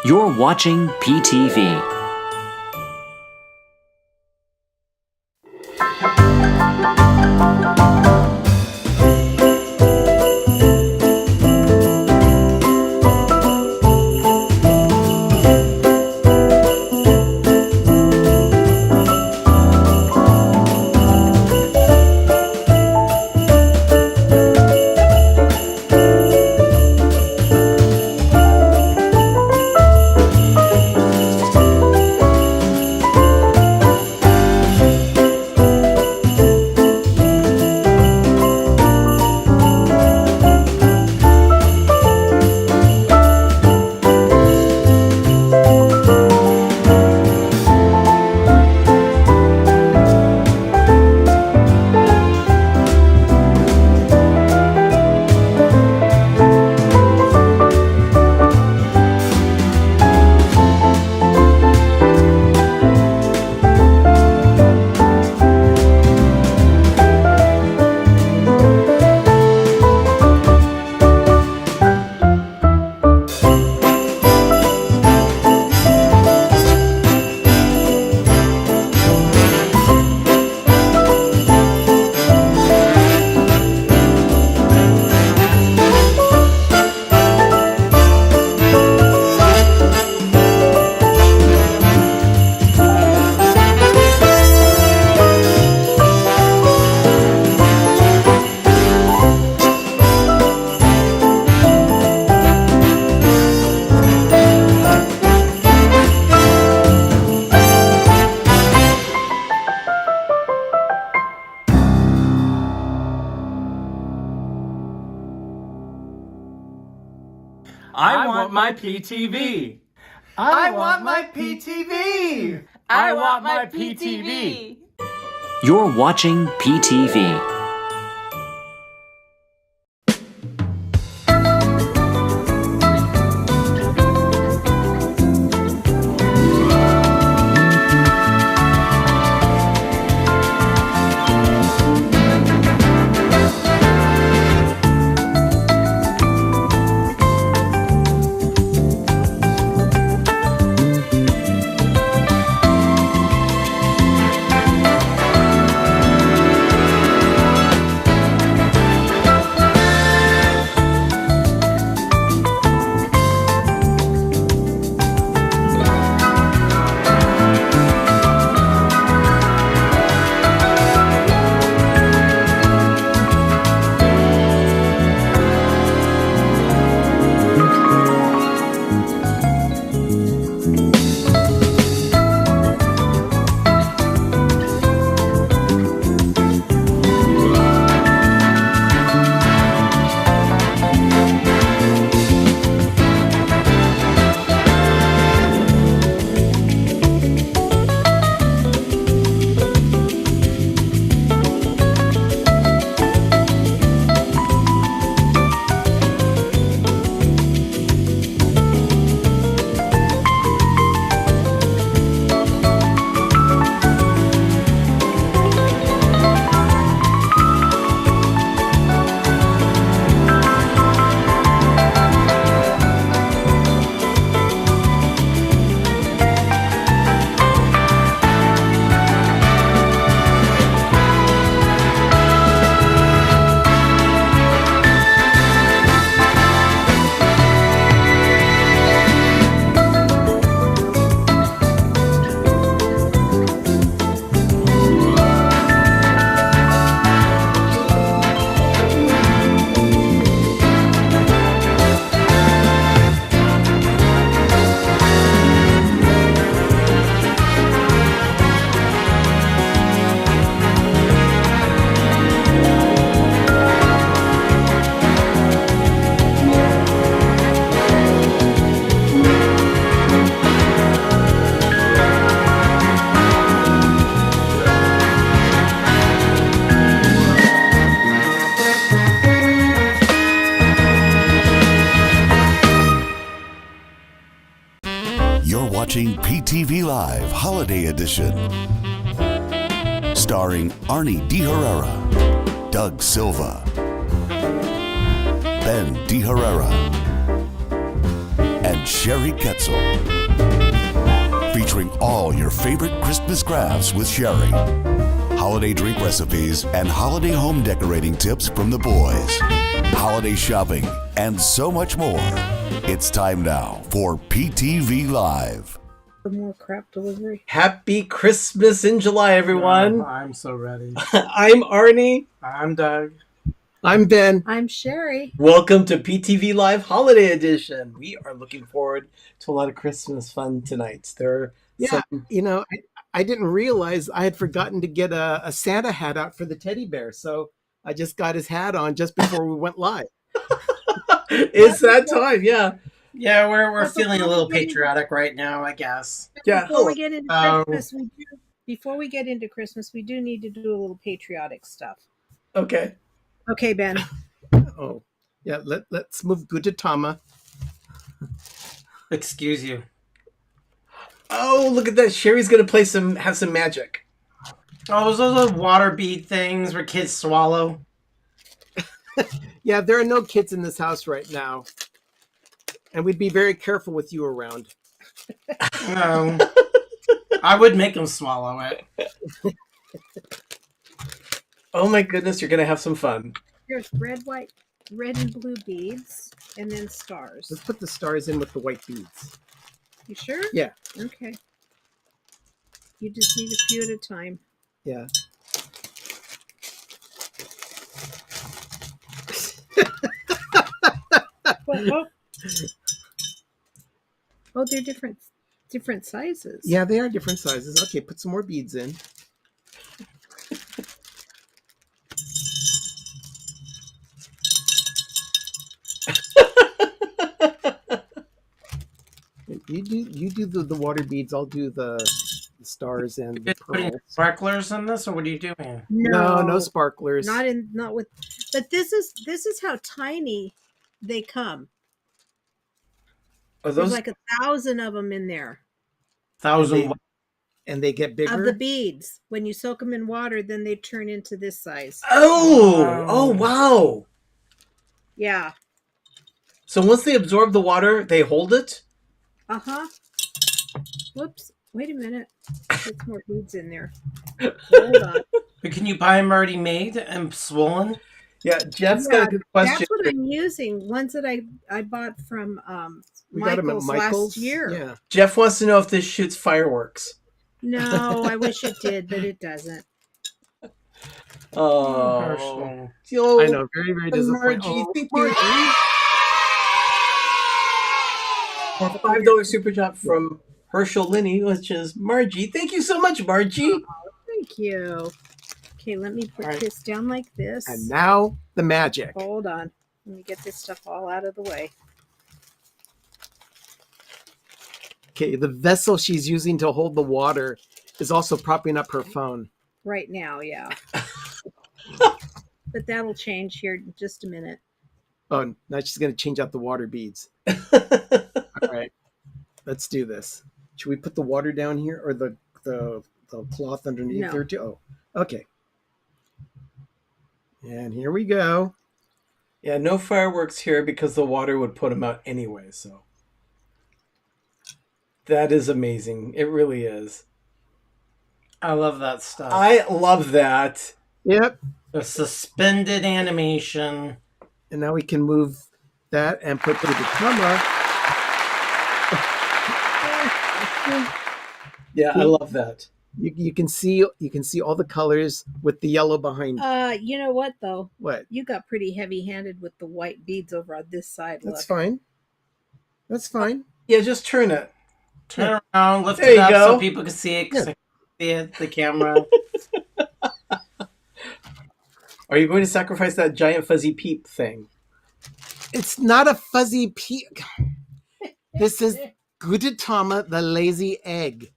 You're watching PTV. I want my PTV. I want my PTV. I want my PTV. You're watching PTV. You're watching PTV Live Holiday Edition. Starring Arnie De Herrera, Doug Silva, Ben De Herrera, and and Sherry Ketzel. Featuring all your favorite Christmas crafts with Sherry. Holiday drink recipes and holiday home decorating tips from the boys. Holiday shopping and so much more. It's time now for PTV Live. More crap delivery. Happy Christmas in July, everyone. I'm so ready. I'm Arnie. I'm Doug. I'm Ben. I'm Sherry. Welcome to PTV Live Holiday Edition. We are looking forward to a lot of Christmas fun tonight. I didn't realize I had forgotten to get a Santa hat out for the teddy bear, so I just got his hat on just before we went live. It's that time, yeah. Yeah, we're feeling a little patriotic right now, I guess. Yeah. Before we get into Christmas, we do need to do a little patriotic stuff. Okay. Okay, Ben. Oh, yeah. Let's move Gudetama. Excuse you. Oh, look at that. Sherry's going to have some magic. Oh, those are the water bead things where kids swallow. Yeah, there are no kids in this house right now. And we'd be very careful with you around. No. I would make them swallow it. Oh my goodness, you're going to have some fun. There's red and blue beads, and then stars. Let's put the stars in with the white beads. You sure? Yeah. Okay. You just need a few at a time. Yeah. Oh, they're different sizes. Yeah, they are different sizes. Okay, put some more beads in. You do the water beads. I'll do the stars and the Putting pearls. sparklers in this, or what are you doing? No sparklers. Not with. But this is how tiny they come. Are There's those like 1,000 of them in there. 1,000. And they get bigger. Of the beads. When you soak them in water, then they turn into this size. Oh, wow. Yeah. So once they absorb the water, they hold it? Uh-huh. Whoops. Wait a minute. There's more beads in there. Hold on. But can you buy them already made and swollen? Yeah, Jeff's got a good question. That's what I'm using. Ones that I bought from We got 'em at Michael's Michael's last year. Yeah. Jeff wants to know if this shoots fireworks. No, I wish it did, but it doesn't. Oh. Herschel. I know. Very, very disappointing. Margie, thank Margie. you. $5 super chat from Herschel Linney, which is Margie. Thank you so much, Margie. Thank you. Okay, let me put this down like this. And now the magic. Hold on. Let me get this stuff all out of the way. Okay, the vessel she's using to hold the water is also propping up her phone. Right now, yeah. But that'll change here in just a minute. Oh, now she's going to change out the water beads. All right, let's do this. Should we put the water down here or the cloth underneath No. there too? Oh, okay. And here we go. Yeah, no fireworks here because the water would put them out anyway, so. That is amazing. It really is. I love that stuff. I love that. Yep. The suspended animation. And now we can move that and put the camera. Yeah, I love that. You can see all the colors with the yellow behind. You know what though? What? You got pretty heavy-handed with the white beads over on this side. That's Look. fine. That's fine. Yeah, just turn it. Turn around, lift There it you up go. so people can see it. 'Cause I can see it, the camera. Are you going to sacrifice that giant fuzzy peep thing? It's not a fuzzy peak. This is Gudetama, the lazy egg.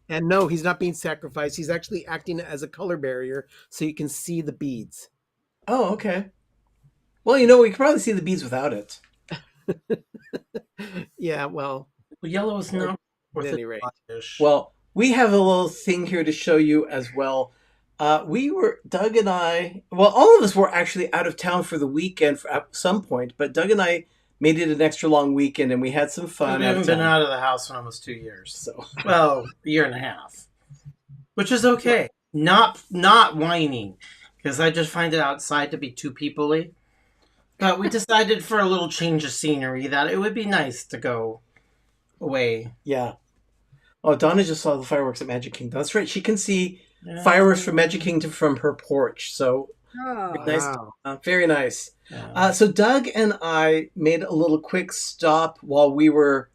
And no, he's not being sacrificed. He's actually acting as a color barrier so you can see the beads. Oh, okay. Well, you know, we could probably see the beads without it. Yeah, well, Well, yellow is not worth at any it. rate. Well, we have a little thing here to show you as well. Doug and I, well, all of us were actually out of town for the weekend at some point, but Doug and I made it an extra long weekend, and we had some fun. I haven't been out of the house in almost 2 years. So, Well, a year and a half, which is okay. Not whining, because I just find it outside to be too people-y. But we decided for a little change of scenery that it would be nice to go away. yeah. Oh, Donna just saw the fireworks at Magic Kingdom. That's right. She can see fireworks from Magic Kingdom from her porch. So Oh, nice. Wow. Very nice. Yeah. So Doug and I made a little quick stop while we were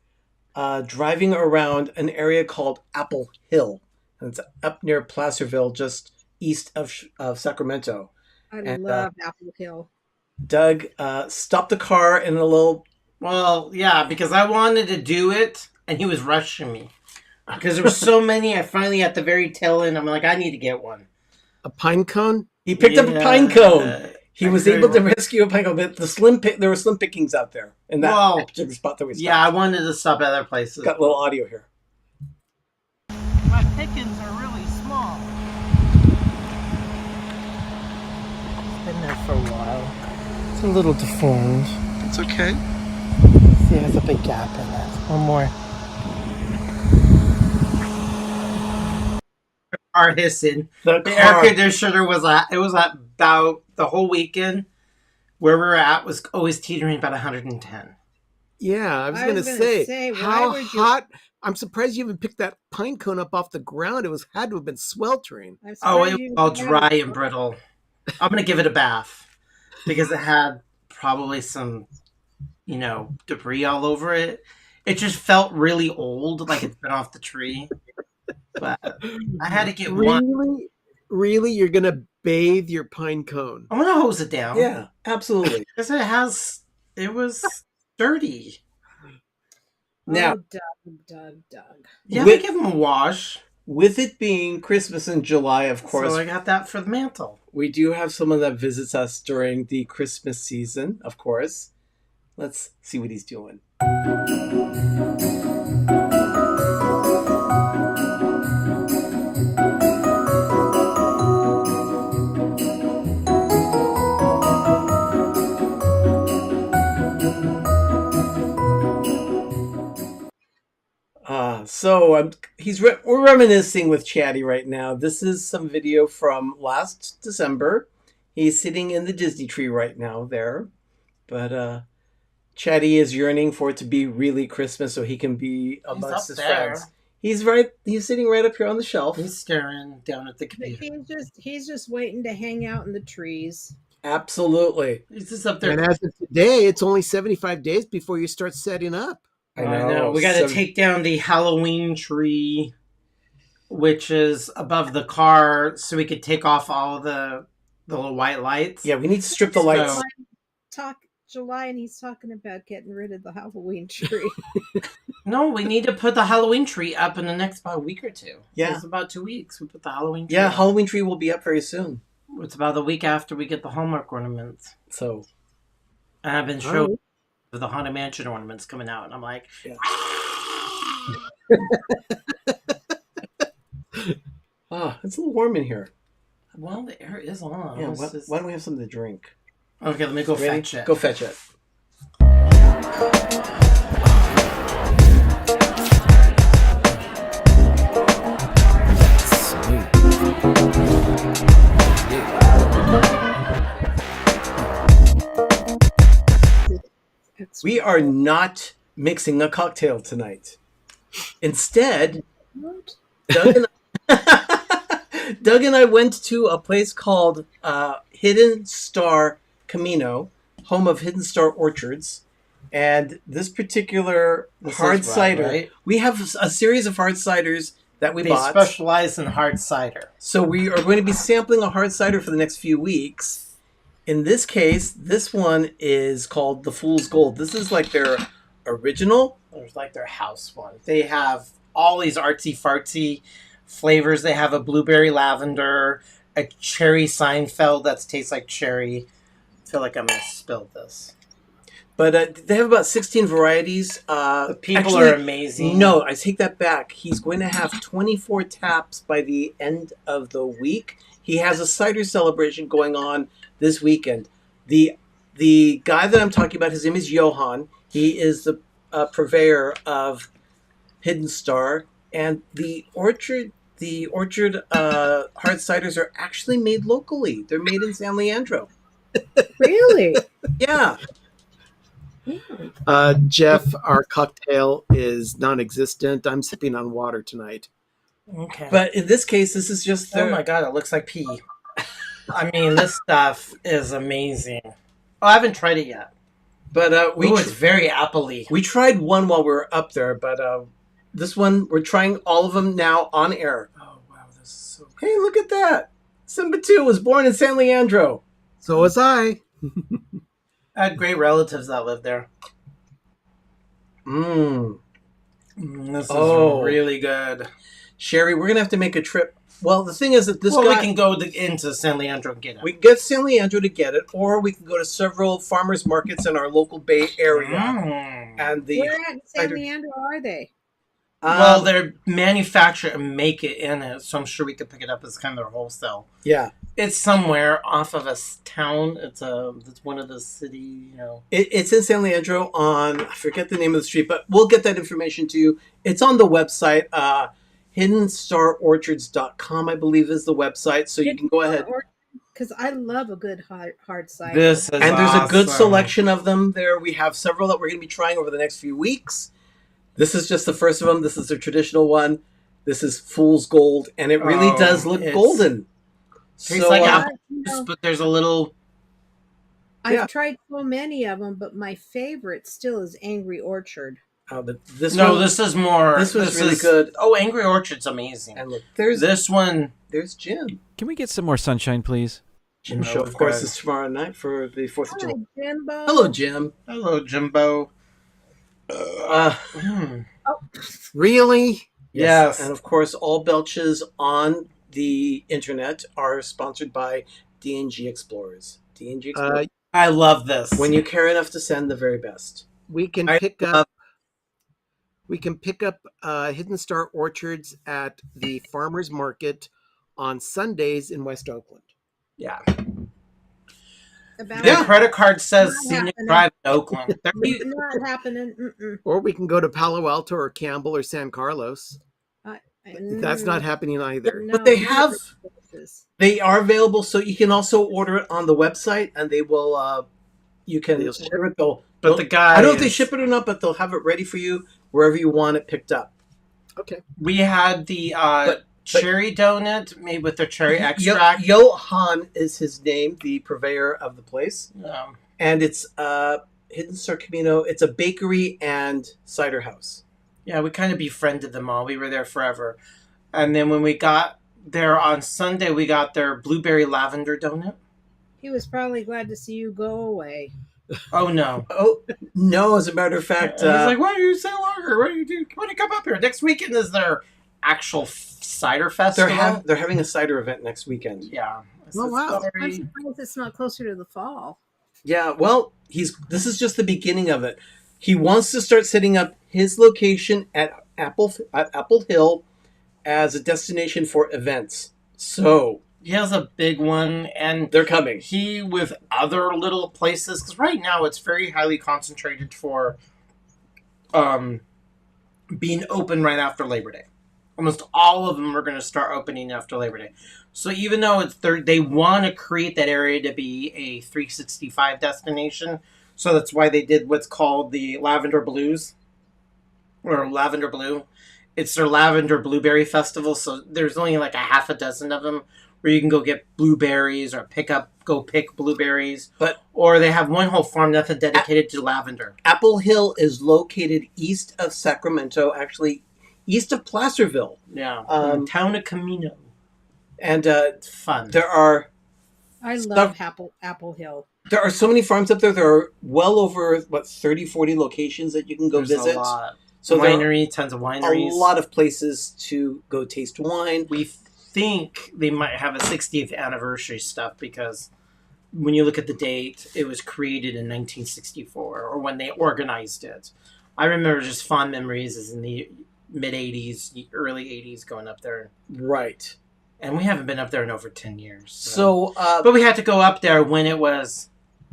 driving around an area called Apple Hill. And it's up near Placerville, just east of Sacramento. I love Apple Hill. Doug stopped the car in a little... Well, yeah, because I wanted to do it, and he was rushing me. Because there were so many, I finally, at the very tail end, I'm like, I need to get one. A pine cone? He picked up a pine cone. He I was agree. able to rescue a pine cone. But there were slim pickings out there in that particular spot that we stopped. Yeah, I wanted to stop at other places. Got a little audio here. My pickings are really small. It's been there for a while. It's a little deformed. It's okay. See, it has a big gap in it. One more. Are hissing. The The car. air conditioner was at about the whole weekend. Where we were at was always teetering about 110. Yeah, I was I going to was gonna say, why how would you- hot. I'm surprised you even picked that pine cone up off the ground. It had to have been sweltering. I'm Oh, surprised it you was all didn't dry have- and brittle. I'm gonna give it a bath because it had probably some, debris all over it. It just felt really old, like it's been off the tree. But I had to get one. Really, you're going to bathe your pine cone? I'm gonna hose it down. Yeah, absolutely. Because it was dirty. Now, Oh, Doug. Yeah, With- we give them a wash. with it being Christmas in July, of course, So I got that for the mantle. we do have someone that visits us during the Christmas season, of course. Let's see what he's doing. We're reminiscing with Chatty right now. This is some video from last December. He's sitting in the Disney tree right now there. But Chatty is yearning for it to be really Christmas so he can be amongst his up there. friends. He's sitting right up here on the shelf. He's staring down at the But computer. he's just waiting to hang out in the trees. Absolutely. He's just up there. And as of today, it's only 75 days before you start setting up. I know. We got to take down the Halloween tree, which is above the car, so we could take off all the little white lights. Yeah, we need to strip the lights. So- July, and he's talking about getting rid of the Halloween tree. No, we need to put the Halloween tree up in the next about week or two. Yeah. It's about 2 weeks. We put the Halloween tree Yeah, up. Halloween tree will be up very soon. It's about the week after we get the Hallmark ornaments. So, And I've been showing the Haunted Mansion ornaments coming out, and I'm like, it's a little warm in here. well, the air is on. Yeah, Let's just- why don't we have something to drink? Okay, let me go Ready? fetch it. Go fetch it. We are not mixing a cocktail tonight. Instead, Doug and Doug and I went to a place called Hidden Star Camino, home of Hidden Star Orchards. And this particular hard cider, right? we have a series of hard ciders that we They bought. specialize in hard cider. So we are going to be sampling a hard cider for the next few weeks. In this case, this one is called the Fool's Gold. This is like their original. There's like their house one. They have all these artsy fartsy flavors. They have a blueberry lavender, a cherry Seinfeld that tastes like cherry. I feel like I'm going to spill this. But they have about 16 varieties. The people Actually, are amazing. No, I take that back. He's going to have 24 taps by the end of the week. He has a cider celebration going on this weekend. The the guy that I'm talking about, his name is Johan. He is the purveyor of Hidden Star, and the orchard hard ciders are actually made locally. They're made in San Leandro. Really? Yeah. Jeff, our cocktail is non-existent. I'm sipping on water tonight. Okay. But in this case, this is just oh my god, it looks like pee. I mean, this stuff is amazing. Oh, I haven't tried it yet. But It's very appley. we tried one while we were up there, but this one we're trying all of them now on air. Oh wow, this is so good. Hey, look at that! Simba 2 was born in San Leandro. So was I. I had great relatives that lived there. This is really good. Sherry, we're gonna have to make a trip. Well, the thing is that this we guy can go into San Leandro and get it. we can get San Leandro to get it, or we can go to several farmers markets in our local Bay Area. And the Where at in San Leandro are they? well, they manufacture and make it in it, so I'm sure we could pick it up as kind of their wholesale. yeah, It's somewhere off of a town. It's one of the city, it's in San Leandro on I forget the name of the street, but we'll get that information to you. It's on the website. HiddenStarOrchards.com, I believe, is the website, so you can go ahead. Because I love a good hard cider. This is And there's a good awesome. selection of them there. We have several that we're going to be trying over the next few weeks. This is just the first of them. This is a traditional one. This is Fool's Gold, and it really does look it's- golden. Tastes So, like Yeah, apple you juice, know, but there's a little. I've tried so many of them, but my favorite still is Angry Orchard. but this No, one, this is more. this was really good. Oh, Angry Orchard's amazing. And look, there's This one. Jim. Can we get some more sunshine, please? Jim No, show, of we've course, got- is tomorrow night for the 4th of Hi, July. Jimbo. Hello, Jim. Hello, Jimbo. Really? Yes. And of course, all belches on the internet are sponsored by D&G Explorers. D&G Explorers. I love this. When you care enough to send the very best. We can I pick love- up. We can pick up Hidden Star Orchards at the farmers market on Sundays in West Oakland. Yeah. About The credit card says Not Scenic happening. Drive in Oakland. not happening. Or we can go to Palo Alto or Campbell or San Carlos. That's not happening either. But they have- They are available, so you can also order it on the website, and they will. You can They'll ship order it. They'll, But the guy. I don't know if they ship it or not, but they'll have it ready for you wherever you want it picked up. Okay. We had the cherry donut made with their cherry Yo- extract. Johan is his name, the purveyor of the place, Um, and it's Hidden Star Camino. It's a bakery and cider house. yeah, we kind of befriended them all. We were there forever. And then when we got there on Sunday, we got their blueberry lavender donut. He was probably glad to see you go away. Oh, no. Oh no! As a matter of fact, He's like, why do you stay longer? What do you do? Why do you come up here? Next weekend is their actual cider festival. they're having a cider event next weekend. Yeah. Oh, wow. I'm Sorry. surprised it's not closer to the fall. Yeah, well, this is just the beginning of it. He wants to start setting up his location at Apple Hill as a destination for events. So He has a big one, and they're coming. he with other little places, because right now it's very highly concentrated for being open right after Labor Day. Almost all of them are going to start opening after Labor Day. So even though they want to create that area to be a 365 destination, so that's why they did what's called the Lavender Blues, or Lavender Blue. It's their Lavender Blueberry Festival, so there's only like a half a dozen of them where you can go get blueberries or go pick blueberries. Or they have one whole farm that's dedicated to lavender. Apple Hill is located east of Sacramento, actually east of Placerville. Yeah. Town of Camino. And It's fun. there are I love Apple Hill. there are so many farms up there. There are well over 30, 40 locations that you can go There's visit. a lot. So there are Winery, tons of wineries. a lot of places to go taste wine. We think they might have a 60th anniversary stuff because when you look at the date, it was created in 1964 or when they organized it. I remember just fond memories as in the mid 80s, early 80s going up there. Right. And we haven't been up there in over 10 years. So but we had to go up there when it was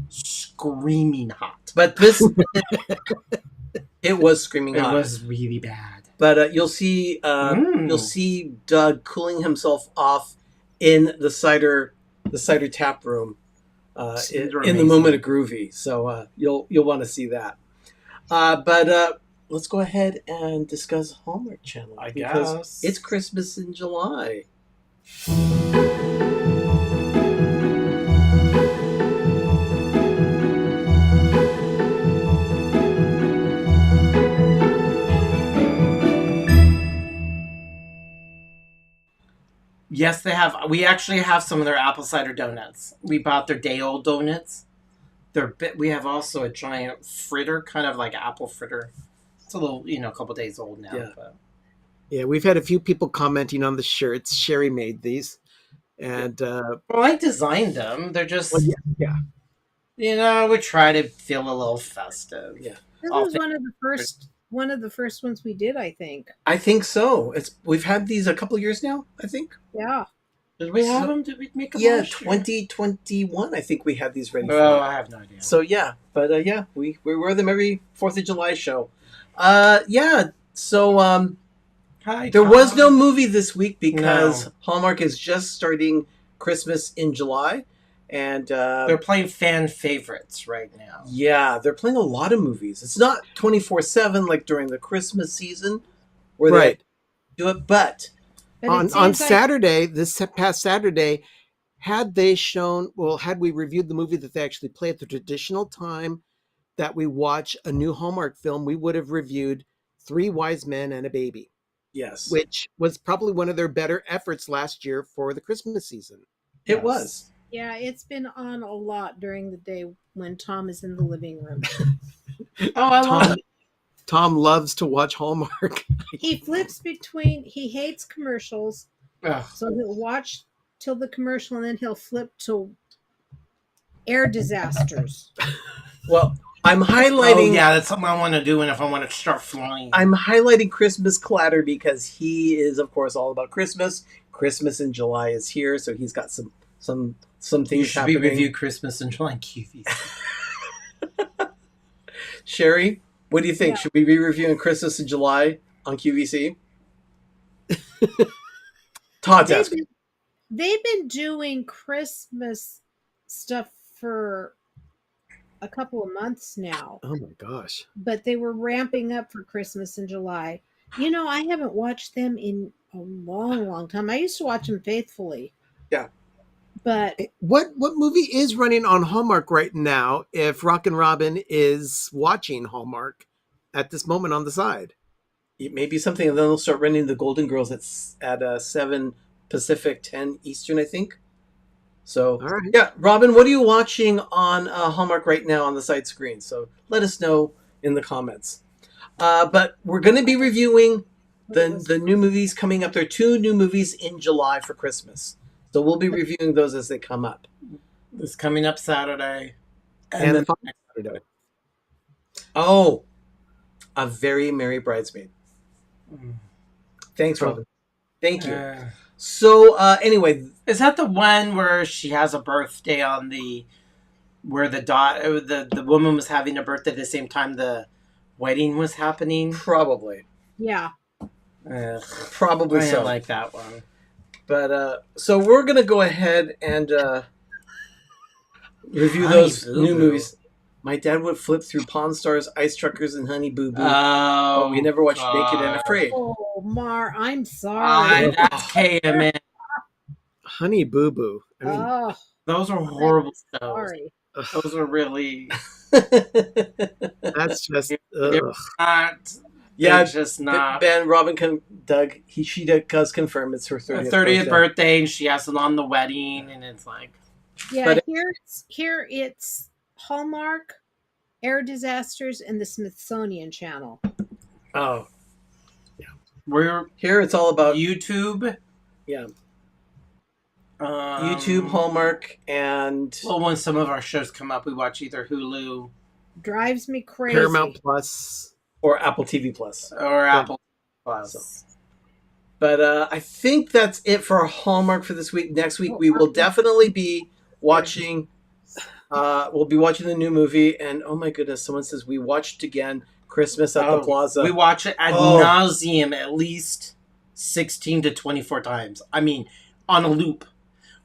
screaming hot. But this, it was screaming It hot. was really bad. But you'll see Doug cooling himself off in the cider tap room in the amazing. moment of groovy. So you'll want to see that. But let's go ahead and discuss Hallmark Channel. I because guess. it's Christmas in July. Yes, they have. We actually have some of their apple cider donuts. We bought their day-old donuts. We have also a giant fritter, kind of like apple fritter. It's a little, a couple days old now. Yeah. But Yeah, we've had a few people commenting on the shirts. Sherry made these. And well, I designed them. They're just, well, yeah. We try to feel a little festive. Yeah. This I'll was think- one of the first ones we did, I think. I think so. We've had these a couple years now, I think. Yeah. Did we have them? Did we make them? Yeah, last year? 2021, I think we had these ready for. Oh, I have no idea. So yeah, but we wear them every 4th of July show. So Hi, there Tom. was no movie this week because No. Hallmark is just starting Christmas in July, and They're playing fan favorites right now. yeah, they're playing a lot of movies. It's not 24/7 like during the Christmas season where Right. they do it, but But it On seems like- Saturday, this past Saturday, had we reviewed the movie that they actually play at the traditional time that we watch a new Hallmark film, we would have reviewed Three Wise Men and a Baby, yes, which was probably one of their better efforts last year for the Christmas season. it Yes. was. Yeah, it's been on a lot during the day when Tom is in the living room. Oh, I love it. Tom loves to watch Hallmark. He hates commercials, Ugh. so he'll watch till the commercial and then he'll flip to air disasters. Well, I'm Oh, highlighting. yeah, that's something I want to do, and if I want to start flying. I'm highlighting Christmas Clatter because he is, of course, all about Christmas. Christmas in July is here, so he's got some things You should happening. be review Christmas in July QVC. Sherry, what do you think? Yeah. Should we be reviewing Christmas in July on QVC? Todd's They've asking. been doing Christmas stuff for a couple of months now, Oh my gosh. but they were ramping up for Christmas in July. I haven't watched them in a long, long time. I used to watch them faithfully. Yeah. But What movie is running on Hallmark right now if Rockin' Robin is watching Hallmark at this moment on the side? It may be something, and then they'll start running the Golden Girls at 7 Pacific, 10 Eastern, I think. So, All right. yeah, Robin, what are you watching on Hallmark right now on the side screen? So let us know in the comments. But we're going to be reviewing the new movies coming up. There are 2 new movies in July for Christmas. So we'll be reviewing those as they come up. It's coming up Saturday. And then- the following Saturday. Oh, A Very Merry Bridesmaid. Thanks, Robin. Thank you. So anyway, Is that the one where she has a birthday where the woman was having a birthday at the same time the wedding was happening? probably yeah, Ugh, probably I so. didn't like that one. But so we're gonna go ahead and review Honey those Boo new Boo. movies. My dad would flip through Pawn Stars, Ice Truckers, and Honey Boo Boo. Oh, but we never watched Naked and God. Afraid. oh Mar, I'm sorry. That's KMN. Honey Boo Boo. I mean, Oh, Those are horrible shows. sorry. Those are really that's just They're ugh. not. Yeah, they're just not. Ben, Robin, Doug, she does confirm it's her 30th, Her 30th birthday, and she has it on the wedding, and it's like, Yeah, But- here it's Hallmark, Air Disasters, and the Smithsonian Channel. Oh, we're here it's all about YouTube. Yeah. Um, YouTube, Hallmark, and Well, when some of our shows come up, we watch either Hulu Drives me crazy. Paramount Plus. or Apple TV Plus. or Apple Plus. But I think that's it for Hallmark for this week. Next week we will definitely be watching We'll be watching the new movie, and oh my goodness, someone says we watched again Christmas at the Plaza. We watch it ad Oh. nauseum at least 16 to 24 times. I mean, on a loop.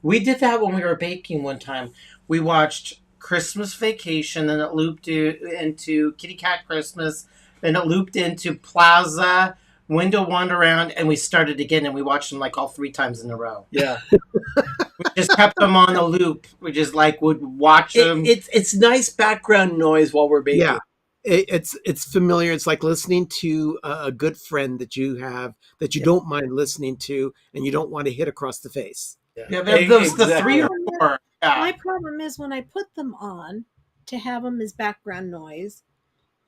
We did that when we were baking one time. We watched Christmas Vacation, then it looped into Kitty Cat Christmas, then it looped into Plaza, Window Wondaround, and we started again, and we watched them like all 3 times in a row. Yeah. We just kept them on a loop. We just like would watch them. It's nice background noise while we're baking. Yeah. It's familiar. It's like listening to a good friend that you have that you don't mind listening to, and you don't want to hit across the face. Yeah, those the 3 or 4. Yeah. My problem is when I put them on to have them as background noise,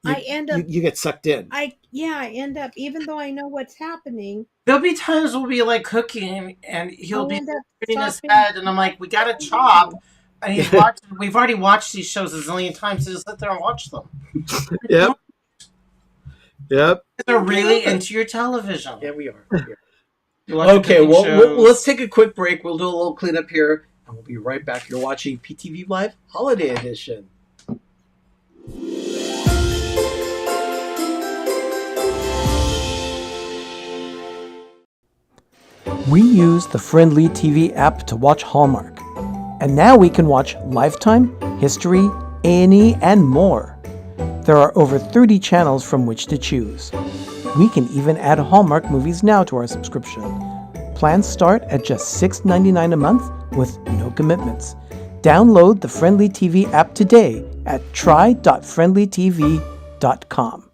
I end up You get sucked in. I end up, even though I know what's happening, There'll be times we'll be like cooking and he'll I'll be end up turning his stopping. head and I'm like, we gotta chop. And he's watching. We've already watched these shows a zillion times, so just sit there and watch them. Yep. Yep. They're really into your television. Yeah, we are. You watch Okay, cooking well, shows. let's take a quick break. We'll do a little cleanup here, and we'll be right back. You're watching PTV Live Holiday Edition. We use the Friendly TV app to watch Hallmark. And now we can watch Lifetime, History, A&E, and more. There are over 30 channels from which to choose. We can even add Hallmark movies now to our subscription. Plans start at just $6.99 a month with no commitments. Download the Friendly TV app today at try.friendlytv.com.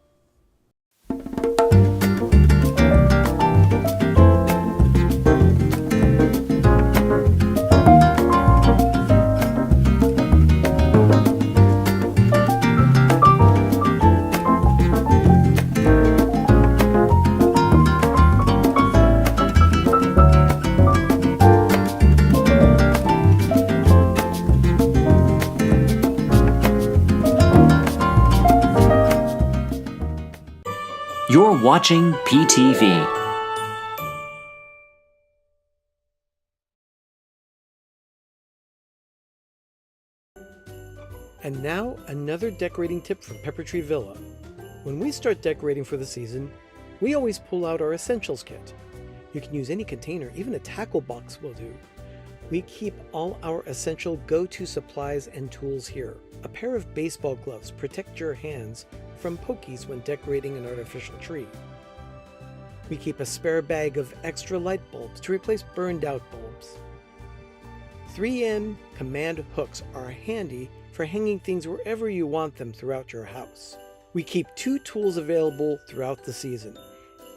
You're watching PTV. And now, another decorating tip from Pepper Tree Villa. When we start decorating for the season, we always pull out our essentials kit. You can use any container, even a tackle box will do. We keep all our essential go-to supplies and tools here. A pair of baseball gloves protect your hands from pokies when decorating an artificial tree. We keep a spare bag of extra light bulbs to replace burned out bulbs. 3M command hooks are handy for hanging things wherever you want them throughout your house. We keep 2 tools available throughout the season: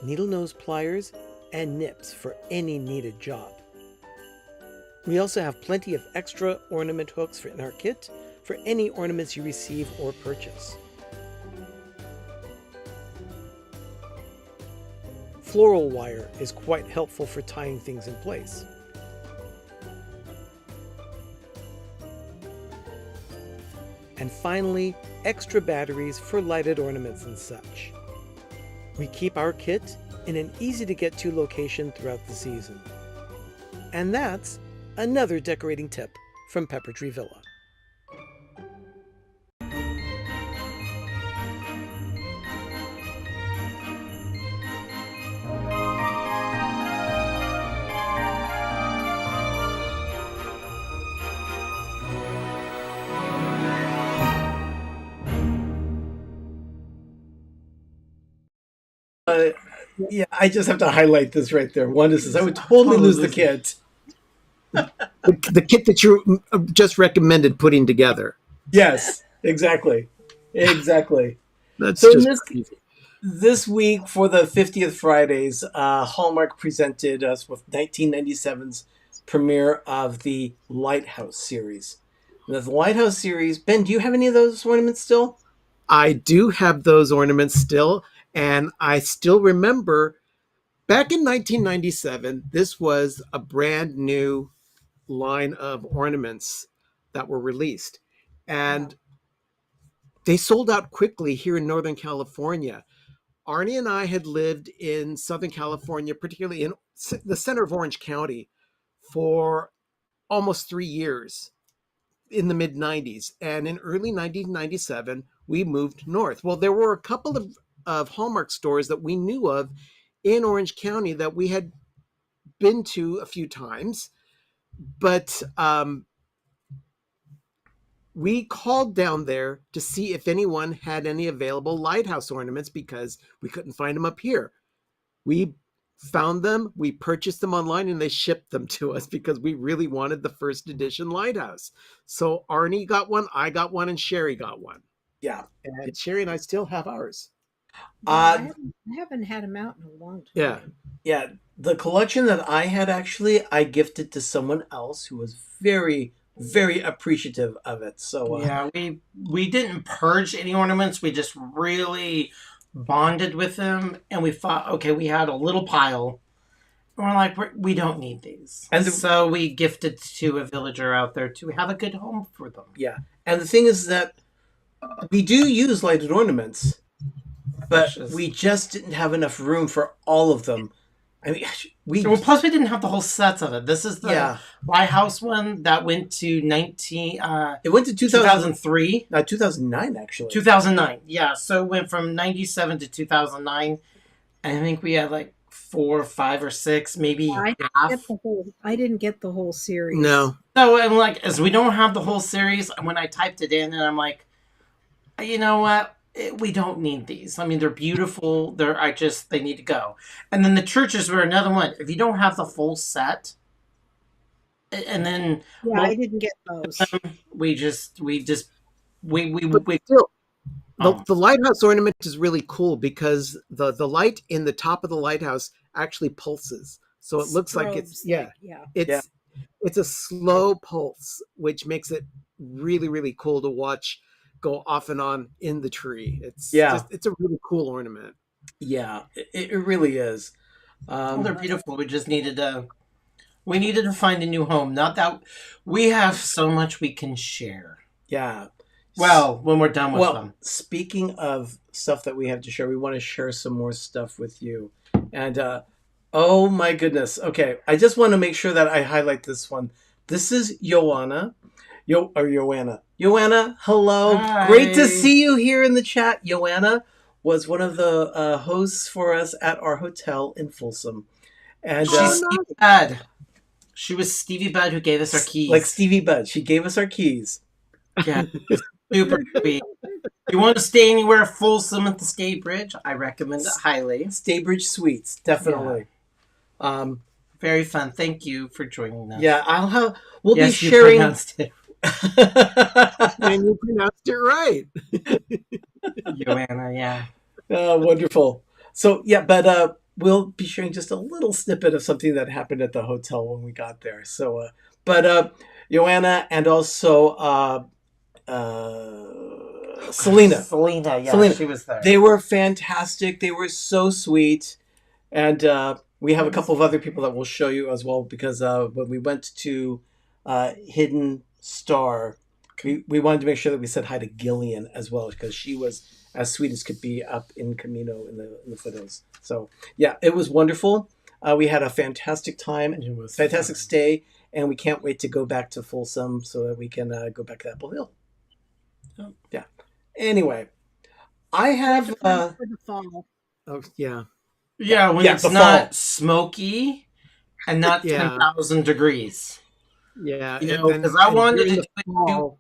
needle nose pliers and nips for any needed job. We also have plenty of extra ornament hooks in our kit for any ornaments you receive or purchase. Floral wire is quite helpful for tying things in place. And finally, extra batteries for lighted ornaments and such. We keep our kit in an easy-to-get-to location throughout the season. And that's another decorating tip from Pepper Tree Villa. Yeah, I just have to highlight this right there. Wanda says, I would totally lose the kit. The kit that you just recommended putting together. Yes, exactly. Exactly. That's So just crazy. This week for the 50th Fridays, Hallmark presented us with 1997's premiere of the Lighthouse series. And the Lighthouse series, Ben, do you have any of those ornaments still? I do have those ornaments still, and I still remember back in 1997, this was a brand new line of ornaments that were released. And they sold out quickly here in Northern California. Arnie and I had lived in Southern California, particularly in the center of Orange County, for almost 3 years. in the mid 90s. And in early 1997, we moved north. Well, there were a couple of Hallmark stores that we knew of in Orange County that we had been to a few times, but we called down there to see if anyone had any available lighthouse ornaments because we couldn't find them up here. We found them, we purchased them online, and they shipped them to us because we really wanted the first edition lighthouse. So Arnie got one, I got one, and Sherry got one. Yeah. And Sherry and I still have ours. I haven't had them out in a long time. Yeah. Yeah. The collection that I had, actually, I gifted to someone else who was very, very appreciative of it. So yeah, we didn't purge any ornaments. We just really bonded with them, and we thought, okay, we had a little pile. And we're like, we don't need these. And so we gifted to a villager out there to have a good home for them. Yeah. And the thing is that we do use lighted ornaments, but we just didn't have enough room for all of them. I mean, plus we didn't have the whole sets of it. This is the lighthouse one that went to it went to 2003. 2009, actually. 2009, yeah. So it went from 97 to 2009. I think we had like 4, 5, or 6, maybe half. I didn't get the whole series. No. So I'm like, as we don't have the whole series, when I typed it in, and I'm like, you know what? We don't need these. I mean, they're beautiful. They need to go. And then the churches were another one. If you don't have the full set, and then I didn't get those. We still. The lighthouse ornament is really cool because the light in the top of the lighthouse actually pulses. So it looks like it's it's a slow pulse, which makes it really, really cool to watch go off and on in the tree. It's a really cool ornament. Yeah, it really is. They're beautiful. We just needed to find a new home. Not that we have so much we can share. Yeah. Well, when we're done with them. Speaking of stuff that we have to share, we want to share some more stuff with you. And oh my goodness. Okay, I just want to make sure that I highlight this one. This is Joanna. Joanna, hello. Hi. Great to see you here in the chat. Joanna was one of the hosts for us at our hotel in Folsom. And she's Stevie Bud. She was Stevie Bud who gave us our keys. Like Stevie Bud. She gave us our keys. Yeah. Super sweet. If you want to stay anywhere Folsom at the Staybridge, I recommend it highly. Staybridge Suites, definitely. Yeah. Very fun. Thank you for joining us. Yeah, we'll be sharing. Pronounced it. And you pronounced it right. Joanna, yeah. Wonderful. So, but we'll be sharing just a little snippet of something that happened at the hotel when we got there. So, Joanna and also Selena. Selena, she was there. They were fantastic. They were so sweet. And we have a couple of other people that we'll show you as well, because when we went to Hidden Star, we wanted to make sure that we said hi to Gillian as well, because she was as sweet as could be up in Camino in the foothills. So yeah, it was wonderful. We had a fantastic time and fantastic stay, and we can't wait to go back to Folsom so that we can go back to Apple Hill. Yeah. Anyway, I have for the fall. Oh yeah. Yeah, when it's not smoky and not 10,000 degrees. Yeah, because I wanted to do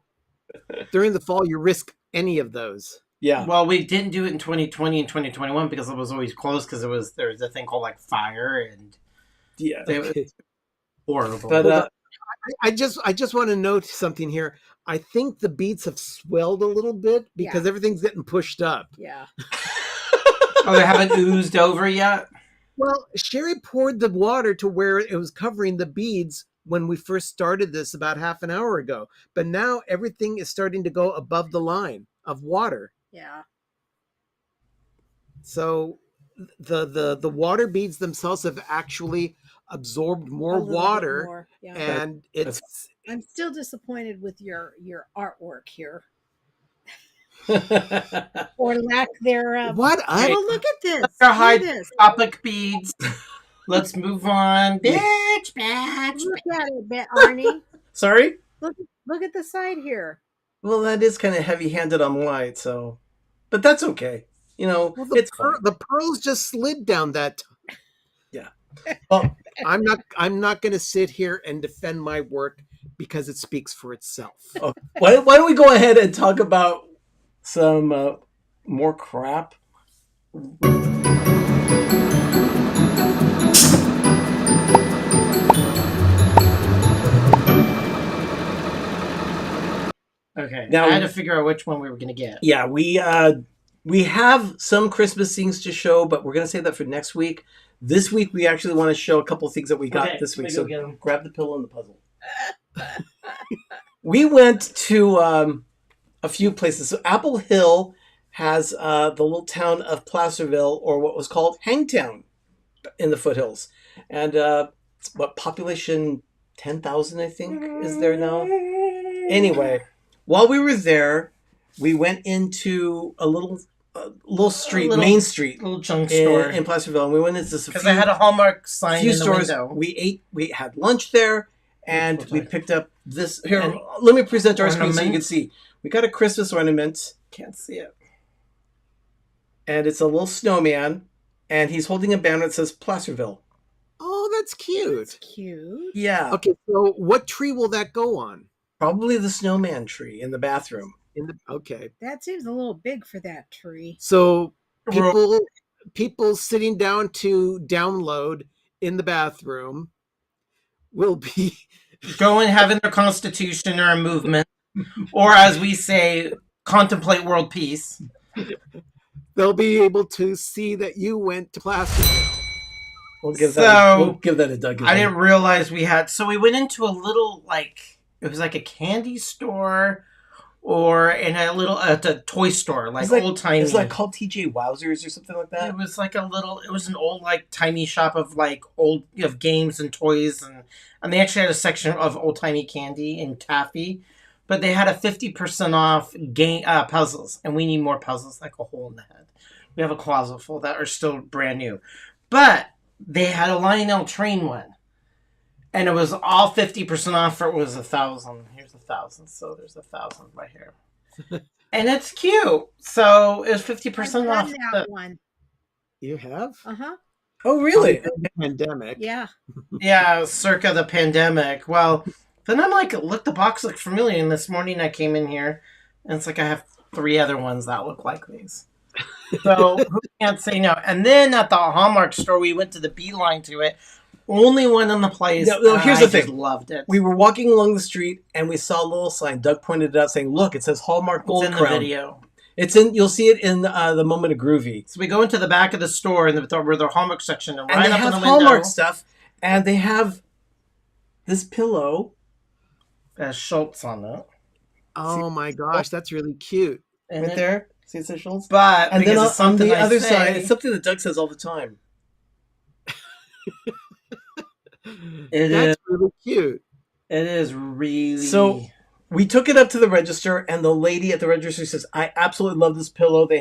during the fall. You risk any of those. Yeah. Well, we didn't do it in 2020 and 2021 because it was always closed because there was a thing called like fire and it was horrible. But I just want to note something here. I think the beads have swelled a little bit because everything's getting pushed up. Yeah. Oh, they haven't oozed over yet? Well, Sherry poured the water to where it was covering the beads when we first started this about half an hour ago. But now everything is starting to go above the line of water. Yeah. So the water beads themselves have actually absorbed more water. More. Yeah. And I'm still disappointed with your artwork here. Or lack thereof. What? Well, look at this. Topic beads. Let's move on. Bitch. Look at it, Arnie. Sorry? Look Look at the side here. Well, that is kind of heavy-handed on white, so, but that's okay. You know, Well, it's fine. the pearls just slid down that. Yeah. Well, I'm not going to sit here and defend my work because it speaks for itself. oh, why don't we go ahead and talk about some more crap? Okay. Now- I had to figure out which one we were going to get. Yeah, we have some Christmas things to show, but we're going to save that for next week. This week, we actually want to show a couple of things that we got Okay, this week. let me So go get 'em. grab the pillow and the puzzle. We went to a few places. So Apple Hill has the little town of Placerville, or what was called Hangtown, in the foothills. And what, population 10,000, I think, is there now? Anyway, while we were there, we went into a little street, main street, Little junk store. in Placerville, and we went into this Because I had a Hallmark sign few in the stores. window. We had lunch there, and Which we one? picked up this. Here, And let me present our screen so you ornament? can see. We got a Christmas ornament, Can't see it. and it's a little snowman, and he's holding a banner that says Placerville. Oh, that's cute. Cute. Yeah, Okay, so what tree will that go on? probably the snowman tree in the bathroom. Okay, That seems a little big for that tree. so people sitting down to download in the bathroom will be Go and having their constitution or a movement. Or as we say, contemplate world peace. they'll be able to see that you went to Placerville. We'll give So, that a Doug. I didn't realize we had. So we went into a little, it was like a candy store or in a little, at a toy store, old timey. It's like called TJ Wowzers or something like that. It was like it was an old, tiny shop of old, of games and toys. And they actually had a section of old timey candy and taffy. But they had a 50% off game puzzles. And we need more puzzles, like a hole in the head. We have a closet full that are still brand new. But they had a Lionel train one. And it was all 50% off for it was 1,000. Here's 1,000. So there's 1,000 right here. And it's cute. So it was 50% I've off. done that one. You have? Uh-huh. Oh, really? Pandemic. Yeah. Yeah, circa the pandemic. Well, then I'm like, look, the box looks familiar. And this morning I came in here and it's like I have 3 other ones that look like these. So who can't say no? And then at the Hallmark store, we went to the beeline to it. Only one in the place. No, here's the I just thing. loved it. We were walking along the street and we saw a little sign. Doug pointed it out saying, "Look, it says Hallmark Gold It's in Crown." the video. It's in. You'll see it in the moment of Groovy. So we go into the back of the store and where the Hallmark section, and And right they up have in the window, Hallmark stuff, and they have this pillow. has Schultz on it. Oh my gosh, that's really cute. And Right there. See it says Schultz? But And then because it's on something the I other say, side, it's something that Doug says all the time. That's really cute. It is really. So we took it up to the register, and the lady at the register says, "I absolutely love this pillow. They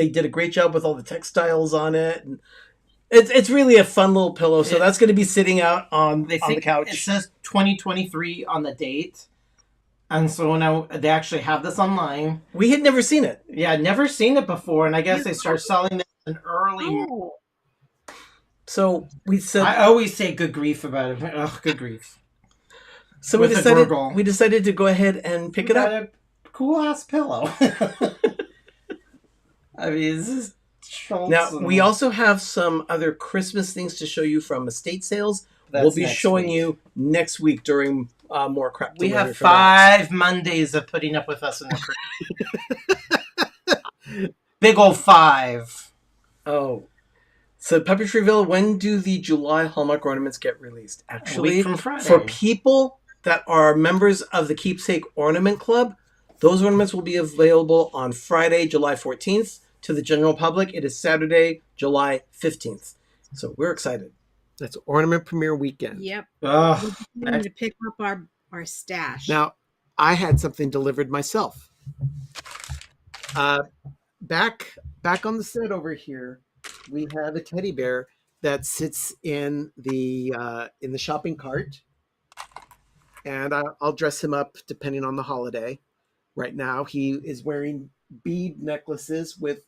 did a great job with all the textiles on it, and it's really a fun little pillow." So that's going to be sitting out on the couch. It says 2023 on the date. And so now they actually have this online. We had never seen it. Yeah, I'd never seen it before, and I guess they start selling it in early. Oh, So we said, I always say good grief about it. Ugh, good grief. so we with a decided gurgle. we decided to go ahead and pick it up. A cool ass pillow. I mean, this is Schultz Now and- we also have some other Christmas things to show you from estate sales. That's We'll be next showing week. you next week during more crap. We delivery have from Alex. 5 Mondays of putting up with us in the big old 5. Oh. So Puppetryville, when do the July Hallmark ornaments get released? Actually, week from Friday. for people that are members of the Keepsake Ornament Club, those ornaments will be available on Friday, July 14th to the general public. It is Saturday, July 15th. So we're excited. That's ornament premiere weekend. yep. Ugh. We need to pick up our stash. Now, I had something delivered myself. Back on the set over here, we have a teddy bear that sits in the shopping cart, and I'll dress him up depending on the holiday. Right now, he is wearing bead necklaces with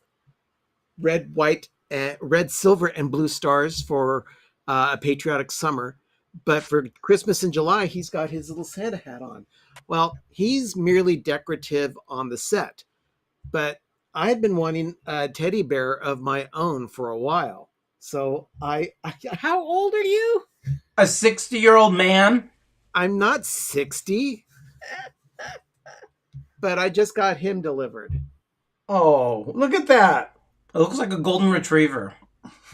red, white, and red, silver, and blue stars for a patriotic summer. But for Christmas in July, he's got his little Santa hat on. Well, he's merely decorative on the set, but I've been wanting a teddy bear of my own for a while. So How old are you? A 60-year-old man? I'm not 60, but I just got him delivered. Oh, look at that. It looks like a golden retriever.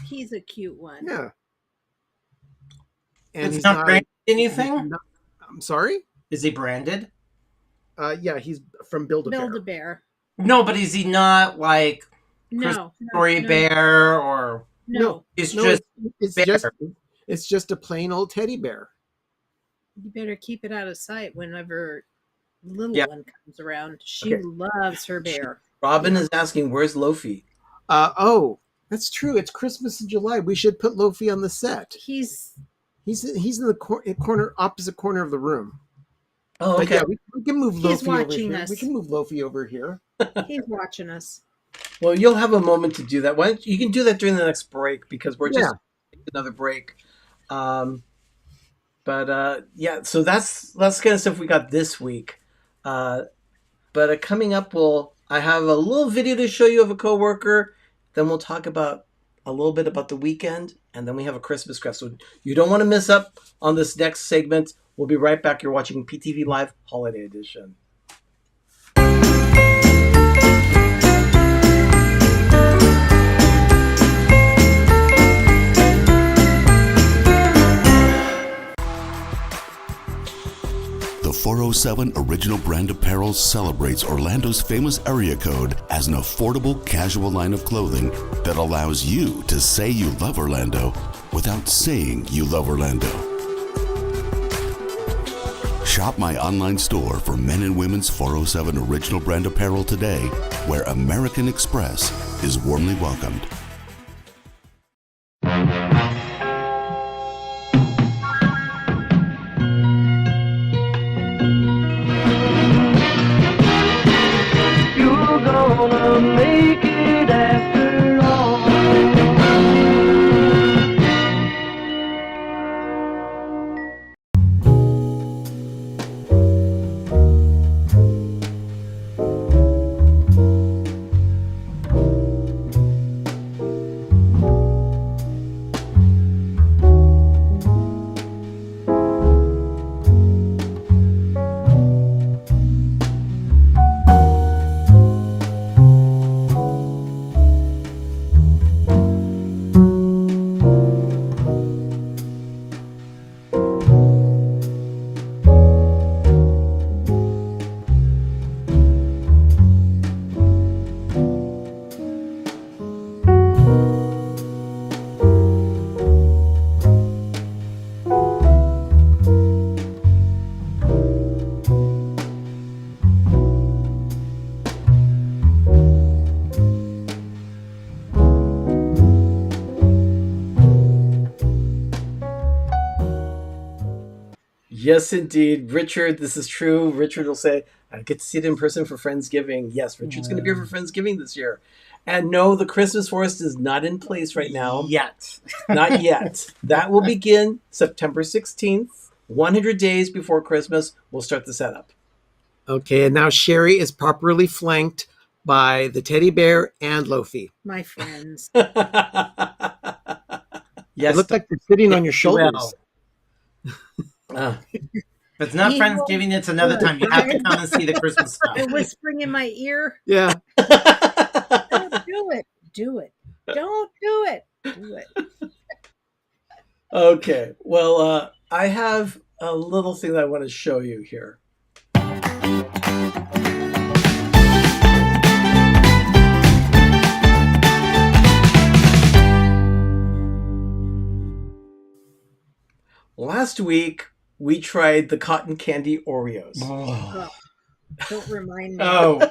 He's a cute one. Yeah. And It's he's not branded anything? I'm sorry? Is he branded? Yeah, he's from Build-A-Bear. Build-A-Bear. No, but is he not like No. Story Bear or... No. It's No, just bear. it's just a plain old teddy bear. You better keep it out of sight whenever the little Yeah. one comes around. She Okay. loves her bear. Robin is asking, where's Lofi? Oh, that's true. It's Christmas in July. We should put Lofi on the set. He's He's in the corner, opposite corner of the room. Oh, But okay. yeah, we can move He's Lofi over watching here. us. We can move Lofi over here. he's watching us. Well, you'll have a moment to do that. Why don't you can do that during the next break because we're just taking another break. Yeah, so that's the kind of stuff we got this week. Coming up, I have a little video to show you of a coworker. Then we'll talk about a little bit about the weekend, and then we have a Christmas craft. So you don't want to miss up on this next segment. We'll be right back. You're watching PTV Live Holiday Edition. The 407 Original Brand Apparel celebrates Orlando's famous area code as an affordable casual line of clothing that allows you to say you love Orlando without saying you love Orlando. Shop my online store for men and women's 407 Original Brand Apparel today, where American Express is warmly welcomed. Make it after all. Yes, indeed. Richard, this is true. Richard will say, I get to see it in person for Friendsgiving. Yes, Richard's going to be here for Friendsgiving this year. And no, the Christmas forest is not in place right now. Yet. Not yet. That will begin September 16th, 100 days before Christmas. We'll start the setup. Okay, and now Sherry is properly flanked by the teddy bear and Lofi. My friends. Yes. It looked like they're sitting on your shoulders. If it's not Friendsgiving, it's another time. You have to come and see the Christmas stuff. They're whispering in my ear. Yeah. Don't do it. Do it. Don't do it. Do it. Okay. Well, I have a little thing that I want to show you here. Last week, we tried the cotton candy Oreos. Oh, don't remind me. Oh,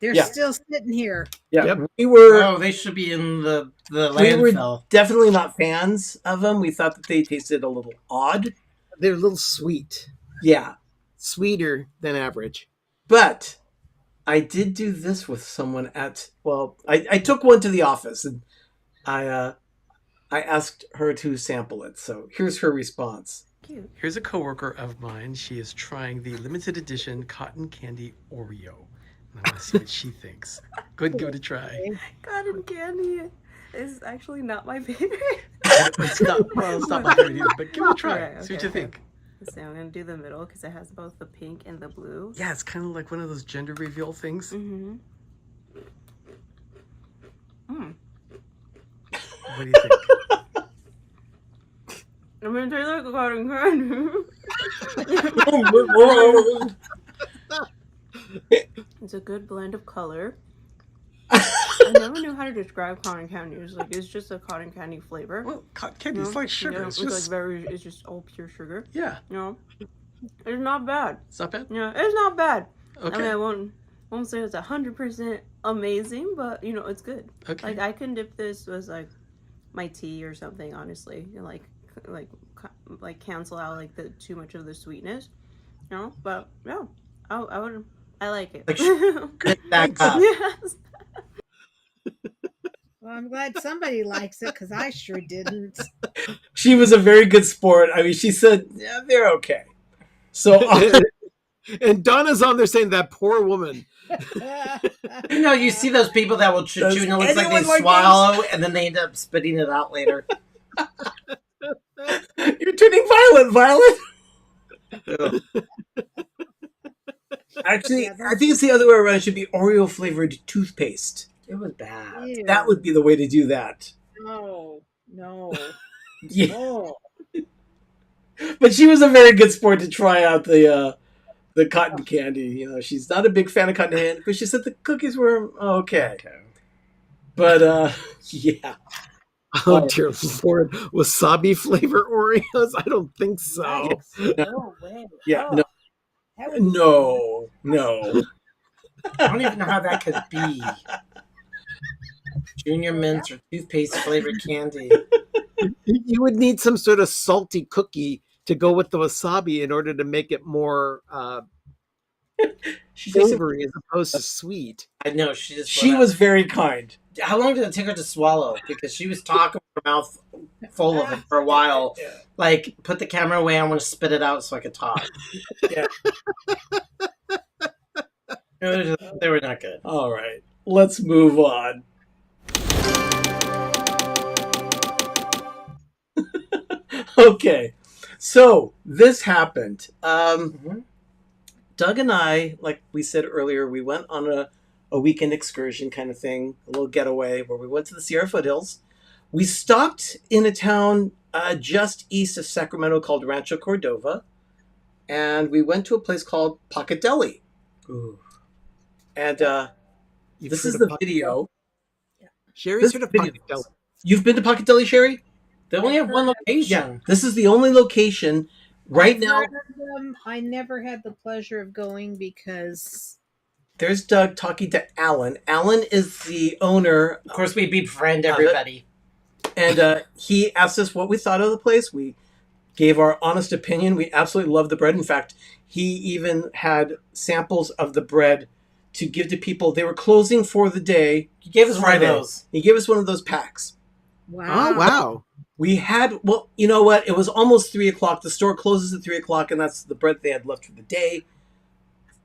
They're yeah. still sitting here. yeah. Yep. We were Oh, they should be in the we were landfill. definitely not fans of them. We thought that they tasted a little odd. They're a little sweet, Yeah, sweeter than average. but I did do this with someone at. Well, I took one to the office and I asked her to sample it. So here's her response. Cute. Here's a coworker of mine. She is trying the limited edition cotton candy Oreo. And I want to see what she thinks. Go ahead and give it a try. Cotton candy is actually not my favorite. It's not my favorite either, but give it a try. Okay, See what you think. So I'm gonna do the middle because it has both the pink and the blue. Yeah, it's kind of like one of those gender reveal things. Mm-hmm. What do you think? I'm gonna taste like a cotton candy. It's a good blend of color. I never knew how to describe cotton candy. It's just a cotton candy flavor. Well, cotton candy is like sugar. Yeah, it's it's just all pure sugar. Yeah. You know, it's not bad. It's not bad. Yeah, it's not bad. Okay. I mean, I won't say it's 100% amazing, but it's good. Okay. Like I can dip this with like my tea or something. Honestly, and like cancel out like the too much of the sweetness. But yeah, I like it. Back up. Yes. Well, I'm glad somebody likes it because I sure didn't. She was a very good sport. I mean, she said, yeah, they're okay. So, And Donna's on there saying that poor woman. You see those people that will chew and it looks like they swallow and then they end up spitting it out later. You're turning Violet. Actually, I think it's the other way around. It should be Oreo flavored toothpaste. It was bad. Ew. That would be the way to do that. No. Yeah. No. But she was a very good sport to try out the cotton candy. She's not a big fan of cotton candy, but she said the cookies were okay. But yeah. Oh dear Lord, wasabi flavor Oreos? I don't think so. No way. Yeah, Oh, no. I don't even know how that could be. Junior mints or toothpaste flavored candy. You would need some sort of salty cookie to go with the wasabi in order to make it more savory as opposed to sweet. I know She was very kind. How long did it take her to swallow? Because she was talking with her mouth full of it for a while. Yeah. Like, put the camera away. I want to spit it out so I could talk. Yeah. They were not good. All right, let's move on. Okay, so this happened. Doug and I, like we said earlier, we went on a weekend excursion kind of thing, a little getaway where we went to the Sierra foothills. We stopped in a town just east of Sacramento called Rancho Cordova, and we went to a place called Pocket Deli. Ooh. And this is the video. Sherry's heard of Pocket Deli. You've been to Pocket Deli, Sherry? They only have one location. Yeah, this is the only location right now. I never had the pleasure of going because There's Doug talking to Alan. Alan is the owner. Of course, we befriend everybody. And he asked us what we thought of the place. We gave our honest opinion. We absolutely loved the bread. In fact, he even had samples of the bread to give to people. They were closing for the day. He gave us Friday. one of those. He gave us one of those packs. wow. Oh wow. We had, well, you know what? It was almost 3 o'clock. The store closes at 3 o'clock, and that's the bread they had left for the day.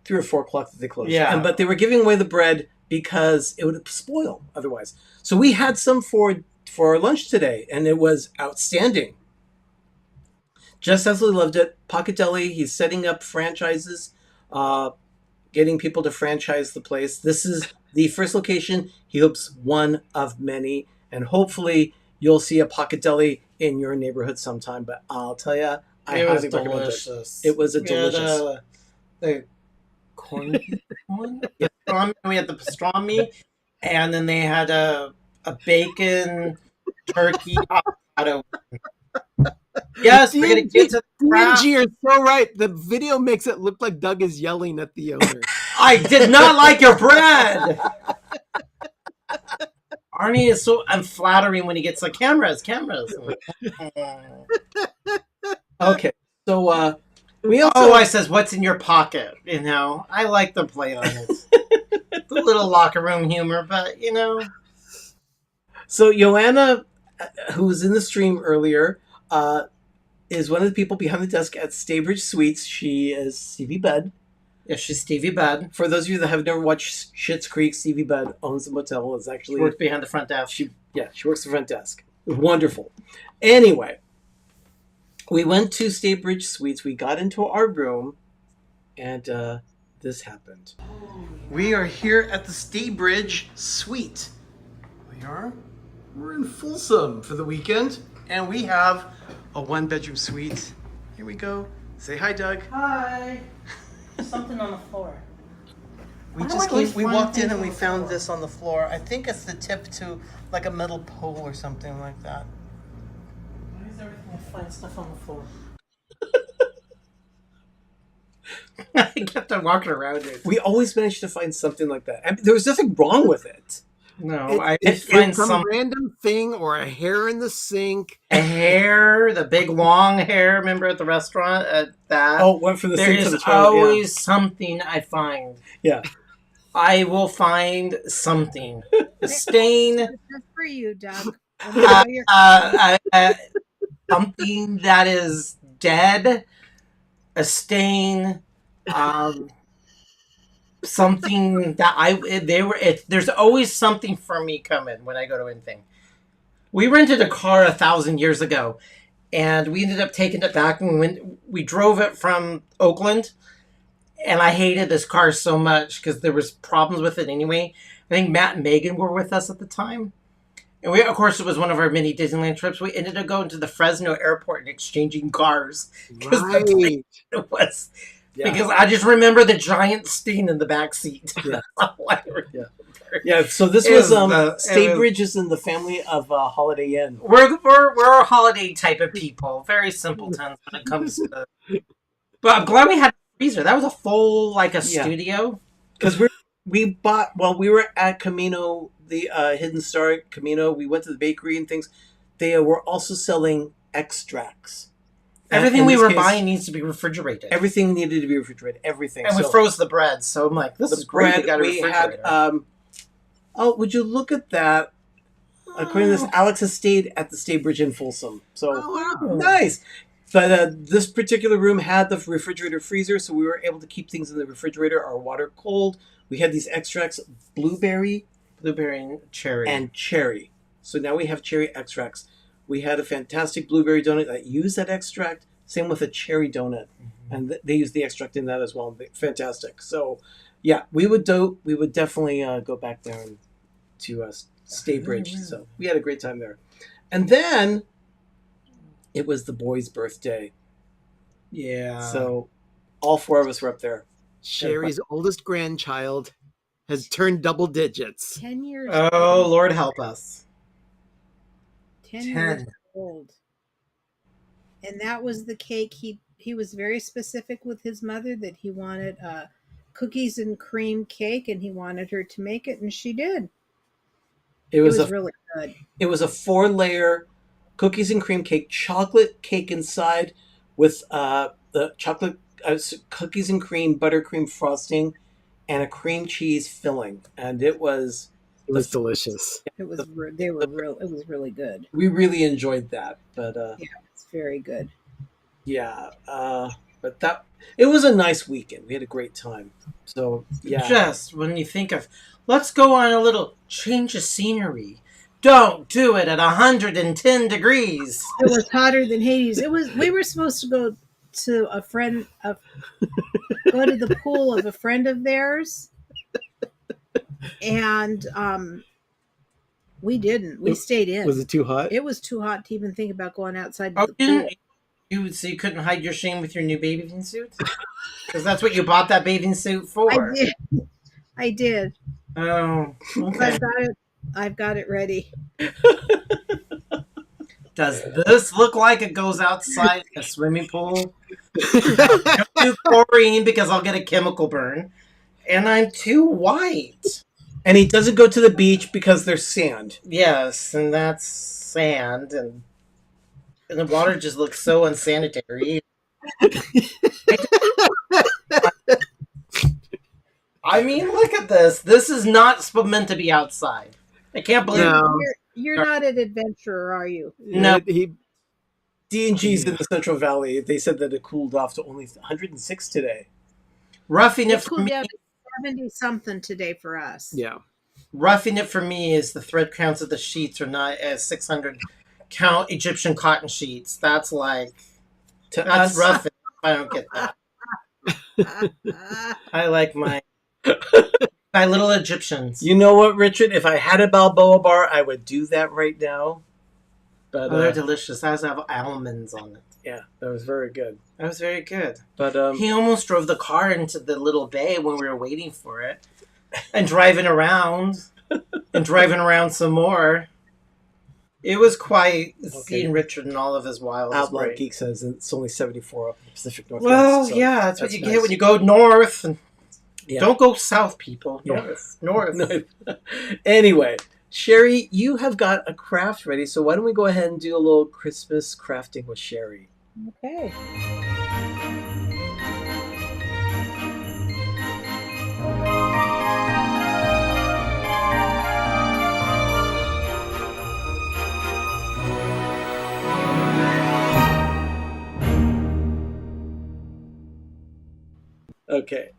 3 or 4 o'clock that they closed. Yeah. But they were giving away the bread because it would spoil otherwise. So we had some for our lunch today, and it was outstanding. Just absolutely loved it. Pocket Deli, he's setting up franchises, getting people to franchise the place. This is the first location. He hopes one of many, and hopefully you'll see a Pocket Deli in your neighborhood sometime. But I'll tell you, I It was highly recommend it. delicious. It was a We had, delicious. the corn one? Yeah, we had the pastrami, and then they had a bacon turkey avocado. Yes, we're gonna get to the crap. Angie, you're so right. The video makes it look like Doug is yelling at the owner. I did not like your bread. Arnie is so unflattering when he gets like cameras. Okay, So we also. Oh, I says, what's in your pocket? You know, I like the play on it. It's a little locker room humor, but you know. So Joanna, who was in the stream earlier, is one of the people behind the desk at Staybridge Suites. She is Stevie Budd. Yeah, she's Stevie Budd. For those of you that have never watched Schitt's Creek, Stevie Budd owns the motel. Is actually She works behind the front desk. She works the front desk. Wonderful. Anyway, we went to Staybridge Suites. We got into our room, and this happened. We are here at the Staybridge Suite. We're in Folsom for the weekend, and we have a one-bedroom suite. Here we go. Say hi, Doug. Hi. Something on the floor. We walked in and we found this on the floor. I think it's the tip to like a metal pole or something like that. Why is everything find stuff on the floor? I kept on walking around it. We always managed to find something like that. I mean, there was nothing wrong with it. No, I did find some random thing or a hair in the sink. A hair, the big long hair. Remember at the restaurant at that? Oh, went from the sink to the toilet. There's always something I find. Yeah, I will find something. A stain. That's for you, Doug. Something that is dead. A stain. Something that there's always something for me coming when I go to anything. We rented a car 1,000 years ago, and we ended up taking it back, and we drove it from Oakland, and I hated this car so much because there was problems with it anyway. I think Matt and Megan were with us at the time, and of course it was one of our mini Disneyland trips. We ended up going to the Fresno airport and exchanging cars because Right. it was. Yeah. Because I just remember the giant stain in the back seat. Yeah. Yeah. Yeah. So this was Staybridge is in the family of Holiday Inn. We're a holiday type of people. Very simpletons when it comes to. But I'm glad we had a freezer. That was a full studio. Because we bought while we were at Camino, the Hidden Star at Camino. We went to the bakery and things. They were also selling extracts. Everything we were buying needs to be refrigerated. Everything needed to be refrigerated. Everything. And we froze the bread, so I'm like, this is great. Bread, We got a we refrigerator. had. Oh, would you look at that? According to this, Alex has stayed at the Staybridge in Folsom. So nice. But this particular room had the refrigerator freezer, so we were able to keep things in the refrigerator, our water cold. We had these extracts, blueberry and cherry. And cherry. So now we have cherry extracts. We had a fantastic blueberry donut that used that extract. Same with a cherry donut. Mm-hmm. And they used the extract in that as well. Fantastic. So, yeah, we would definitely go back there to Staybridge. So we had a great time there. And then it was the boy's birthday. Yeah. So all four of us were up there. Sherry's oldest grandchild has turned double digits. 10 years Oh, Lord help us. 10 years old. And that was the cake. He was very specific with his mother that he wanted cookies and cream cake, and he wanted her to make it, and she did. It was really good. It was a 4-layer cookies and cream cake, chocolate cake inside with the chocolate cookies and cream, buttercream frosting, and a cream cheese filling, and it was delicious. It was really good. We really enjoyed that, but yeah, it's very good. Yeah, but it was a nice weekend. We had a great time. So yeah, just when you think of let's go on a little change of scenery, don't do it at 110 degrees. It was hotter than Hades. We were supposed to go to go to the pool of a friend of theirs, and we didn't. We stayed in. Was it too hot? It was too hot to even think about going outside to the pool. So you couldn't hide your shame with your new bathing suit? Because that's what you bought that bathing suit for. I did. Oh, okay. I've got it ready. Does this look like it goes outside a swimming pool? Don't do chlorine because I'll get a chemical burn. And I'm too white. And he doesn't go to the beach because there's sand. Yes, and that's sand. And the water just looks so unsanitary. I mean, look at this. This is not meant to be outside. I can't believe You're not an adventurer, are you? No. D&G's in the Central Valley. They said that it cooled off to only 106 today. Roughing it It for cooled me. down to 70 something today for us. Yeah. Roughing it for me is the thread counts of the sheets are not as 600 count Egyptian cotton sheets. That's like that's roughing. I don't get that. I like my little Egyptians. You know what, Richard? If I had a Balboa bar, I would do that right now. But they're delicious. Those have almonds on it. Yeah, that was very good. That was very good. But he almost drove the car into the little bay when we were waiting for it, and driving around some more. It was quite seeing Richard and all of his wild. Outlaw Geek says it's only 74 up in the Pacific Northwest. Well, so yeah, that's what you get when you go north. And don't go south, people. North. Anyway, Sherry, you have got a craft ready, so why don't we go ahead and do a little Christmas crafting with Sherry? Okay. Okay.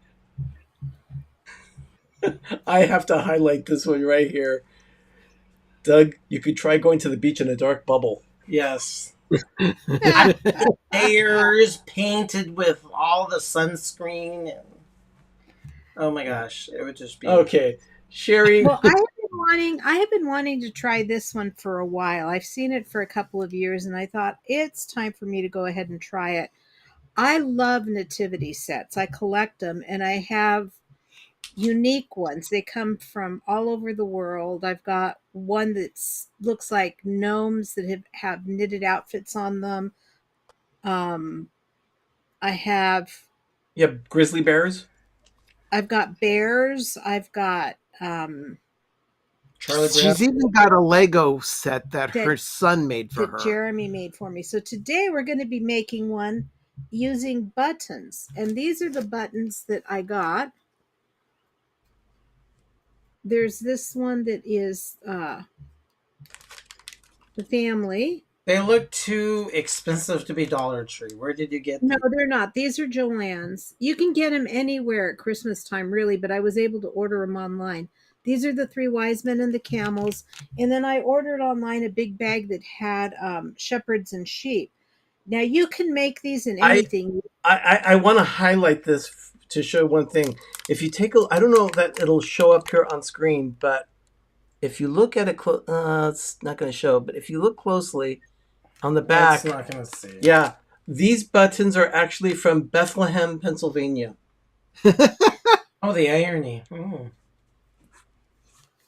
I have to highlight this one right here. Doug, you could try going to the beach in a dark bubble. Yes. Layers painted with all the sunscreen. And, oh my gosh, it would just be okay. Sherry. Well, I have been wanting to try this one for a while. I've seen it for a couple of years, and I thought it's time for me to go ahead and try it. I love nativity sets. I collect them, and I have unique ones. They come from all over the world. I've got one that looks like gnomes that have knitted outfits on them. I have... You have grizzly bears? I've got bears. I've got... She's even got a Lego set that her son made for her. Jeremy made for me. So today we're going to be making one using buttons. And these are the buttons that I got. There's this one that is the family. They look too expensive to be Dollar Tree. Where did you get them? No, they're not. These are Joann's. You can get them anywhere at Christmas time, really, but I was able to order them online. These are the 3 wise men and the camels. And then I ordered online a big bag that had shepherds and sheep. Now, you can make these in anything. I want to highlight this to show one thing. If you take I don't know that it'll show up here on screen, but if you look at it, it's not going to show, but if you look closely on the back. It's not going to see. Yeah, these buttons are actually from Bethlehem, Pennsylvania. Oh, the irony. Mm.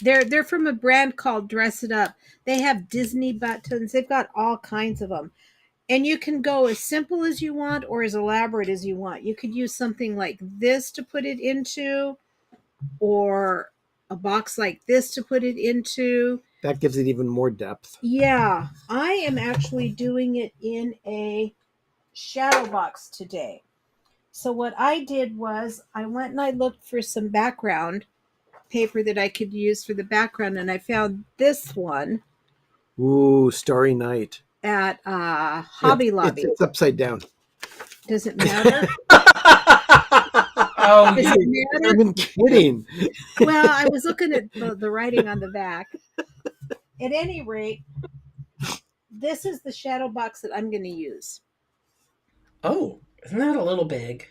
They're from a brand called Dress It Up. They have Disney buttons. They've got all kinds of them. And you can go as simple as you want or as elaborate as you want. You could use something like this to put it into, or a box like this to put it into. That gives it even more depth. Yeah, I am actually doing it in a shadow box today. So what I did was I went and I looked for some background paper that I could use for the background, and I found this one. Ooh, Starry Night. At Hobby Lobby. It's upside down. Does it matter? Oh, Does it matter? I'm kidding. Well, I was looking at the writing on the back. At any rate, this is the shadow box that I'm going to use. Oh, isn't that a little big?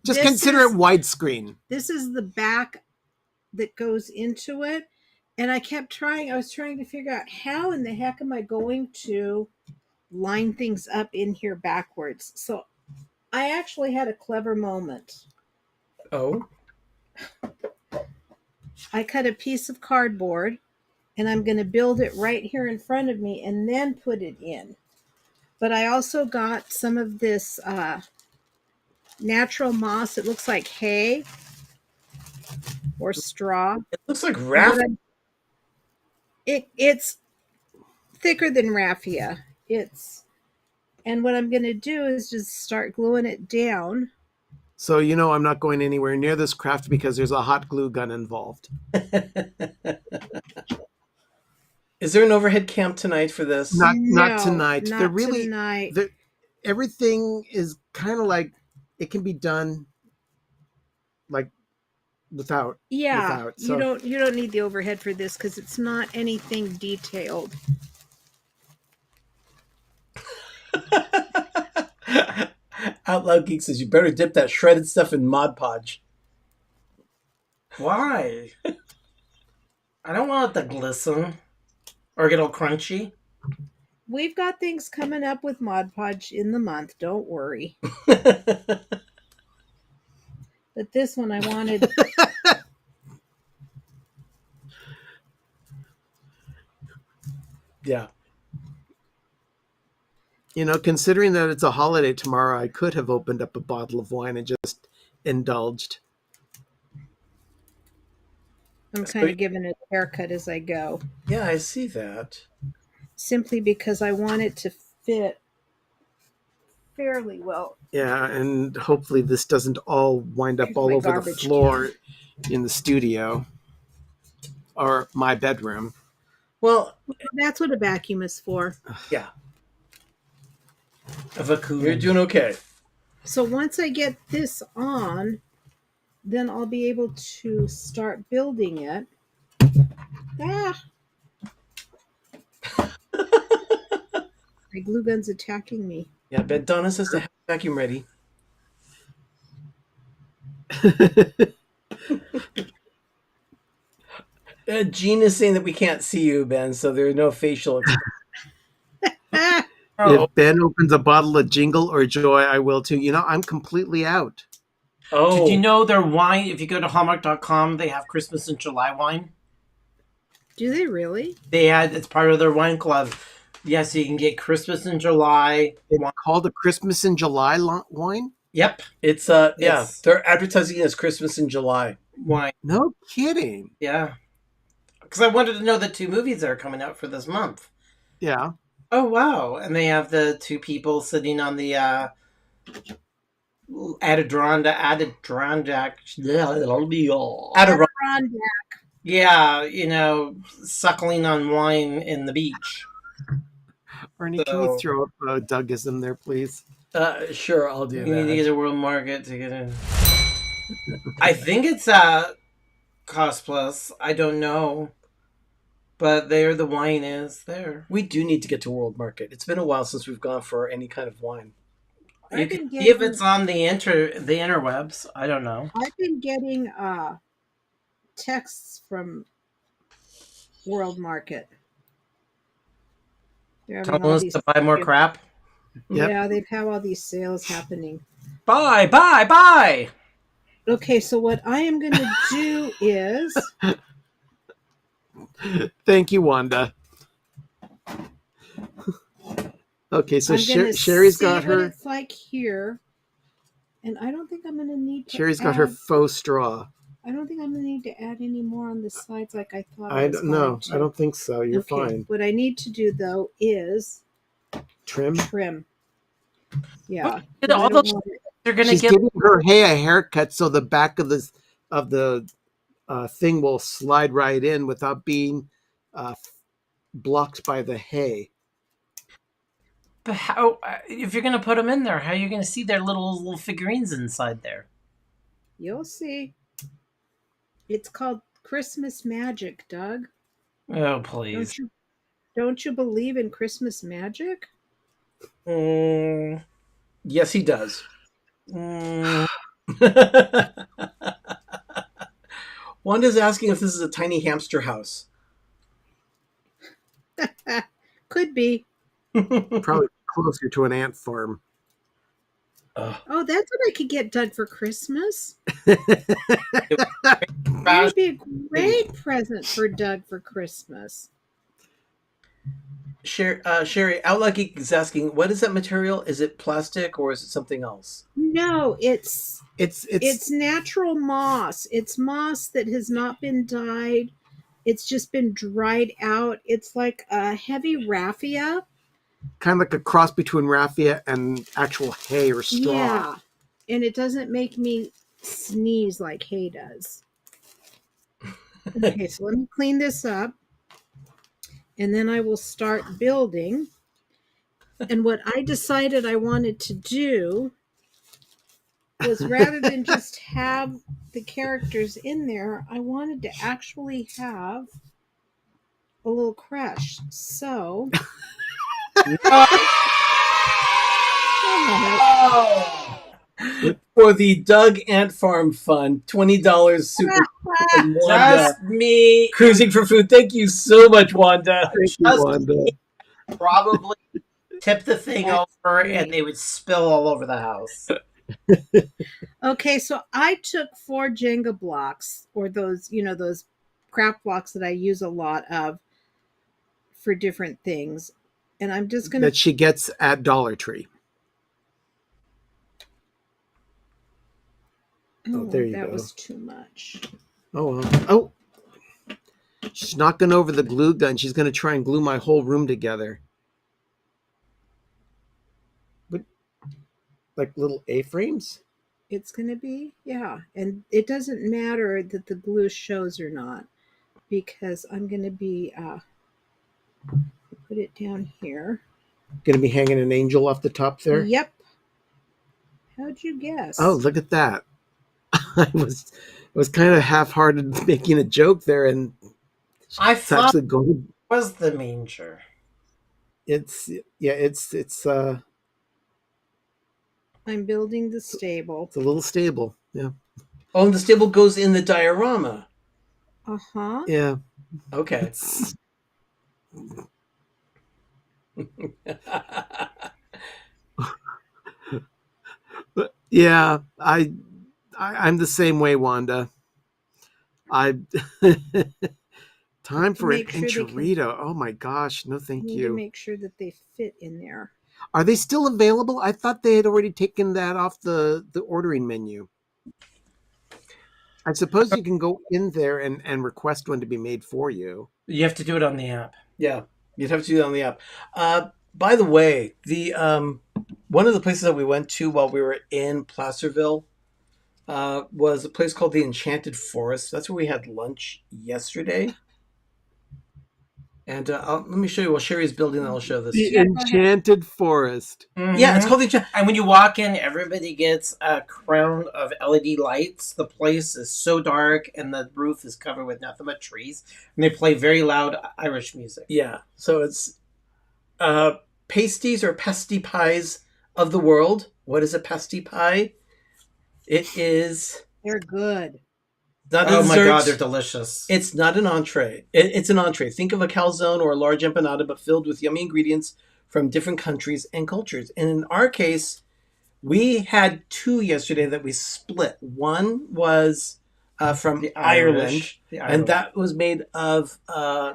Just consider it widescreen. This is the back that goes into it. And I was trying to figure out how in the heck am I going to line things up in here backwards. So I actually had a clever moment. Oh. I cut a piece of cardboard and I'm going to build it right here in front of me and then put it in. But I also got some of this natural moss. It looks like hay or straw. It looks like raffia. It's thicker than raffia. It's And what I'm going to do is just start gluing it down. So I'm not going anywhere near this craft because there's a hot glue gun involved. Is there an overhead camp tonight for this? Not tonight. Not They're really tonight. everything is kind of like it can be done like without. Yeah, without, you don't need the overhead for this because it's not anything detailed. Out Loud Geek says you better dip that shredded stuff in Mod Podge. Why? I don't want it to glisten or get all crunchy. We've got things coming up with Mod Podge in the month. Don't worry. But this one I wanted. Yeah. Considering that it's a holiday tomorrow, I could have opened up a bottle of wine and just indulged. I'm kind of giving it a haircut as I go. Yeah, I see that. Simply because I want it to fit fairly well. Yeah, and hopefully this doesn't all wind up all My over the garbage floor in the studio or my bedroom. Well, that's what a vacuum is for. Yeah. A vacuum. You're doing okay. So once I get this on, then I'll be able to start building it. Ah! My glue gun's attacking me. Yeah, Ben Donna says to have the vacuum ready. Gene is saying that we can't see you, Ben, so there are no facial expressions. If Ben opens a bottle of Jingle or Joy, I will too. I'm completely out. Oh. Did you know their wine, if you go to Hallmark.com, they have Christmas in July wine? Do they really? It's part of their wine club. Yes, you can get Christmas in July. It's called a Christmas in July wine? Yep. It's they're advertising it as Christmas in July wine. No kidding. Yeah. Because I wanted to know the 2 movies that are coming out for this month. Yeah. Oh, wow. And they have the 2 people sitting on the Adirondack. Yeah, suckling on wine in the beach. Arnie, can you throw up a Dougism there, please? Sure, I'll do that. You need to get a world market to get in. I think it's Cost Plus. I don't know. But there the wine is there. We do need to get to World Market. It's been a while since we've gone for any kind of wine. You can see if it's on the interwebs. I don't know. I've been getting texts from World Market. Telling us to buy more crap? Yep. Yeah, they've had all these sales happening. Buy! Okay, so what I am going to do is... Thank you, Wanda. Okay, so Sherry's got her... what it's like here. And I don't think I'm going to need to Sherry's got her faux straw. I don't think I'm going to need to add any more on the sides like I thought I don't think so. You're fine. What I need to do, though, is... Trim? Yeah. She's giving her a haircut so the back of the thing will slide right in without being blocked by the hay. But how, if you're going to put them in there, how are you going to see their little figurines inside there? You'll see. It's called Christmas magic, Doug. Oh, please. Don't you believe in Christmas magic? Yes, he does. Wanda's asking if this is a tiny hamster house. Could be. Probably closer to an ant farm. Oh, that's what I could get Doug for Christmas. That would be a great present for Doug for Christmas. Sherry, Outlook is asking, what is that material? Is it plastic or is it something else? No, it's natural moss. It's moss that has not been dyed. It's just been dried out. It's like a heavy raffia, kind of like a cross between raffia and actual hay or straw. Yeah. And it doesn't make me sneeze like hay does. Okay, so let me clean this up. And then I will start building. And what I decided I wanted to do was rather than just have the characters in there, I wanted to actually have a little crush. So For the Doug Ant Farm Fund, $20 super from Wanda. Just me. Cruising for food. Thank you so much, Wanda. Thank you, Just Wanda. me probably tip the thing over and they would spill all over the house. Okay, so I took 4 Jenga blocks, or those, those craft blocks that I use a lot of for different things. And I'm just going That she gets at Dollar Tree. Oh, there you that go. was too much. Oh, well. Oh. She's knocking over the glue gun. She's going to try and glue my whole room together. What? Like little A-frames? It's going to be, yeah. And it doesn't matter that the glue shows or not, because I'm going to be, put it down here. Going to be hanging an angel off the top there? Yep. How'd you guess? Oh, look at that. I was kind of half-hearted making a joke there, and I it's thought actually going. it was the manger. It's I'm building the stable. It's a little stable. Yeah. Oh, and the stable goes in the diorama. Uh-huh. Yeah. Okay. But yeah, I'm the same way, Wanda. Time for an Make sure they can- enchilada. Oh my gosh, no thank Need to you. make sure that they fit in there. Are they still available? I thought they had already taken that off the ordering menu. I suppose you can go in there and request one to be made for you. You have to do it on the app. Yeah, you'd have to do that on the app. By the way, the one of the places that we went to while we were in Placerville was a place called the Enchanted Forest. That's where we had lunch yesterday. And let me show you while Sherry's building. I'll show this. The Enchanted Forest. Yeah, it's called the Enchanted. And when you walk in, everybody gets a crown of LED lights. The place is so dark, and the roof is covered with nothing but trees. And they play very loud Irish music. Yeah, so it's pasties or pasty pies of the world. What is a pasty pie? It is They're good. not a Oh my dessert. god, they're delicious. It's not an entree. It's an entree. Think of a calzone or a large empanada, but filled with yummy ingredients from different countries and cultures. And in our case, we had 2 yesterday that we split. One was from Ireland, and that was made of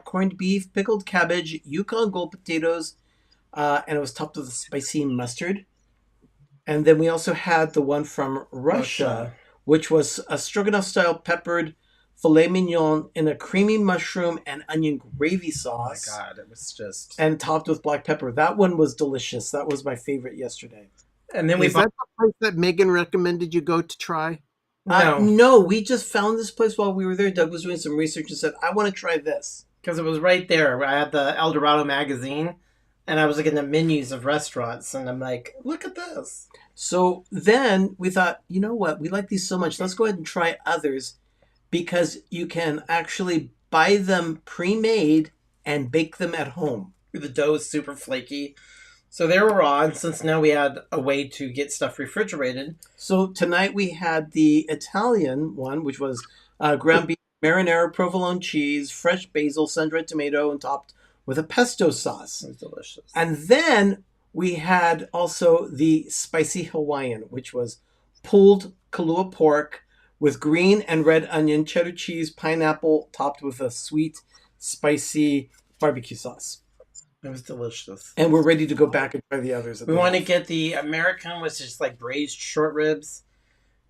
corned beef, pickled cabbage, Yukon Gold potatoes, and it was topped with spicy mustard. And then we also had the one from Russia, which was a stroganoff-style peppered filet mignon in a creamy mushroom and onion gravy sauce. Oh my god, it was just... And topped with black pepper. That one was delicious. That was my favorite yesterday. And then we Is that the place that Megan recommended you go to try? No, we just found this place while we were there. Doug was doing some research and said, I want to try this. Because it was right there. I had the El Dorado magazine, and I was looking at menus of restaurants, and I'm like, look at this. So then we thought, you know what? We like these so much. Let's go ahead and try others, because you can actually buy them pre-made and bake them at home. The dough is super flaky. So they were on, since now we had a way to get stuff refrigerated. So tonight we had the Italian one, which was ground beef, marinara, provolone cheese, fresh basil, sun-dried tomato, and topped with a pesto sauce. It was delicious. And then we had also the spicy Hawaiian, which was pulled Kahlua pork with green and red onion, cheddar cheese, pineapple, topped with a sweet, spicy barbecue sauce. It was delicious. And we're ready to go back and try the others. We want to get the American, which is like braised short ribs,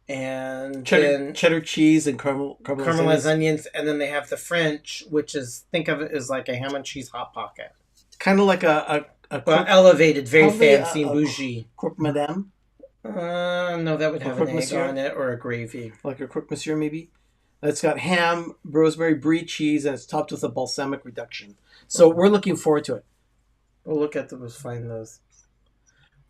and cheddar cheese and caramelized onions. And then they have the French, which is, think of it as like a ham and cheese hot pocket. Kind of like a elevated, very probably fancy and bougie. Croque madame. No, that would have an croque egg monsieur? on it or a gravy. Like a croque monsieur, maybe. It's got ham, rosemary, brie cheese, and it's topped with a balsamic reduction. So we're looking forward to it. We'll look at those. Find those.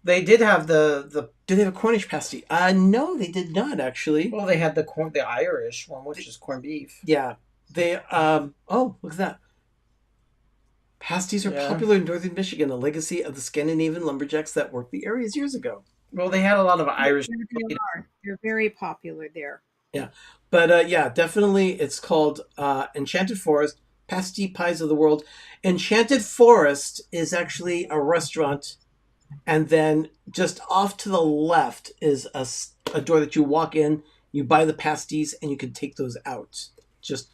They did have the. Do they have a Cornish pasty? No, they did not actually. Well, they had the Irish one, which is corned beef. Yeah, they. Oh, look at that. Pasties are popular in northern Michigan, a legacy of the Scandinavian lumberjacks that worked the areas years ago. Well, they had a lot of Irish. They are. They're very popular there. Yeah, but yeah, definitely, it's called Enchanted Forest Pasty Pies of the World. Enchanted Forest is actually a restaurant. And then just off to the left is a door that you walk in, you buy the pasties, and you can take those out. Just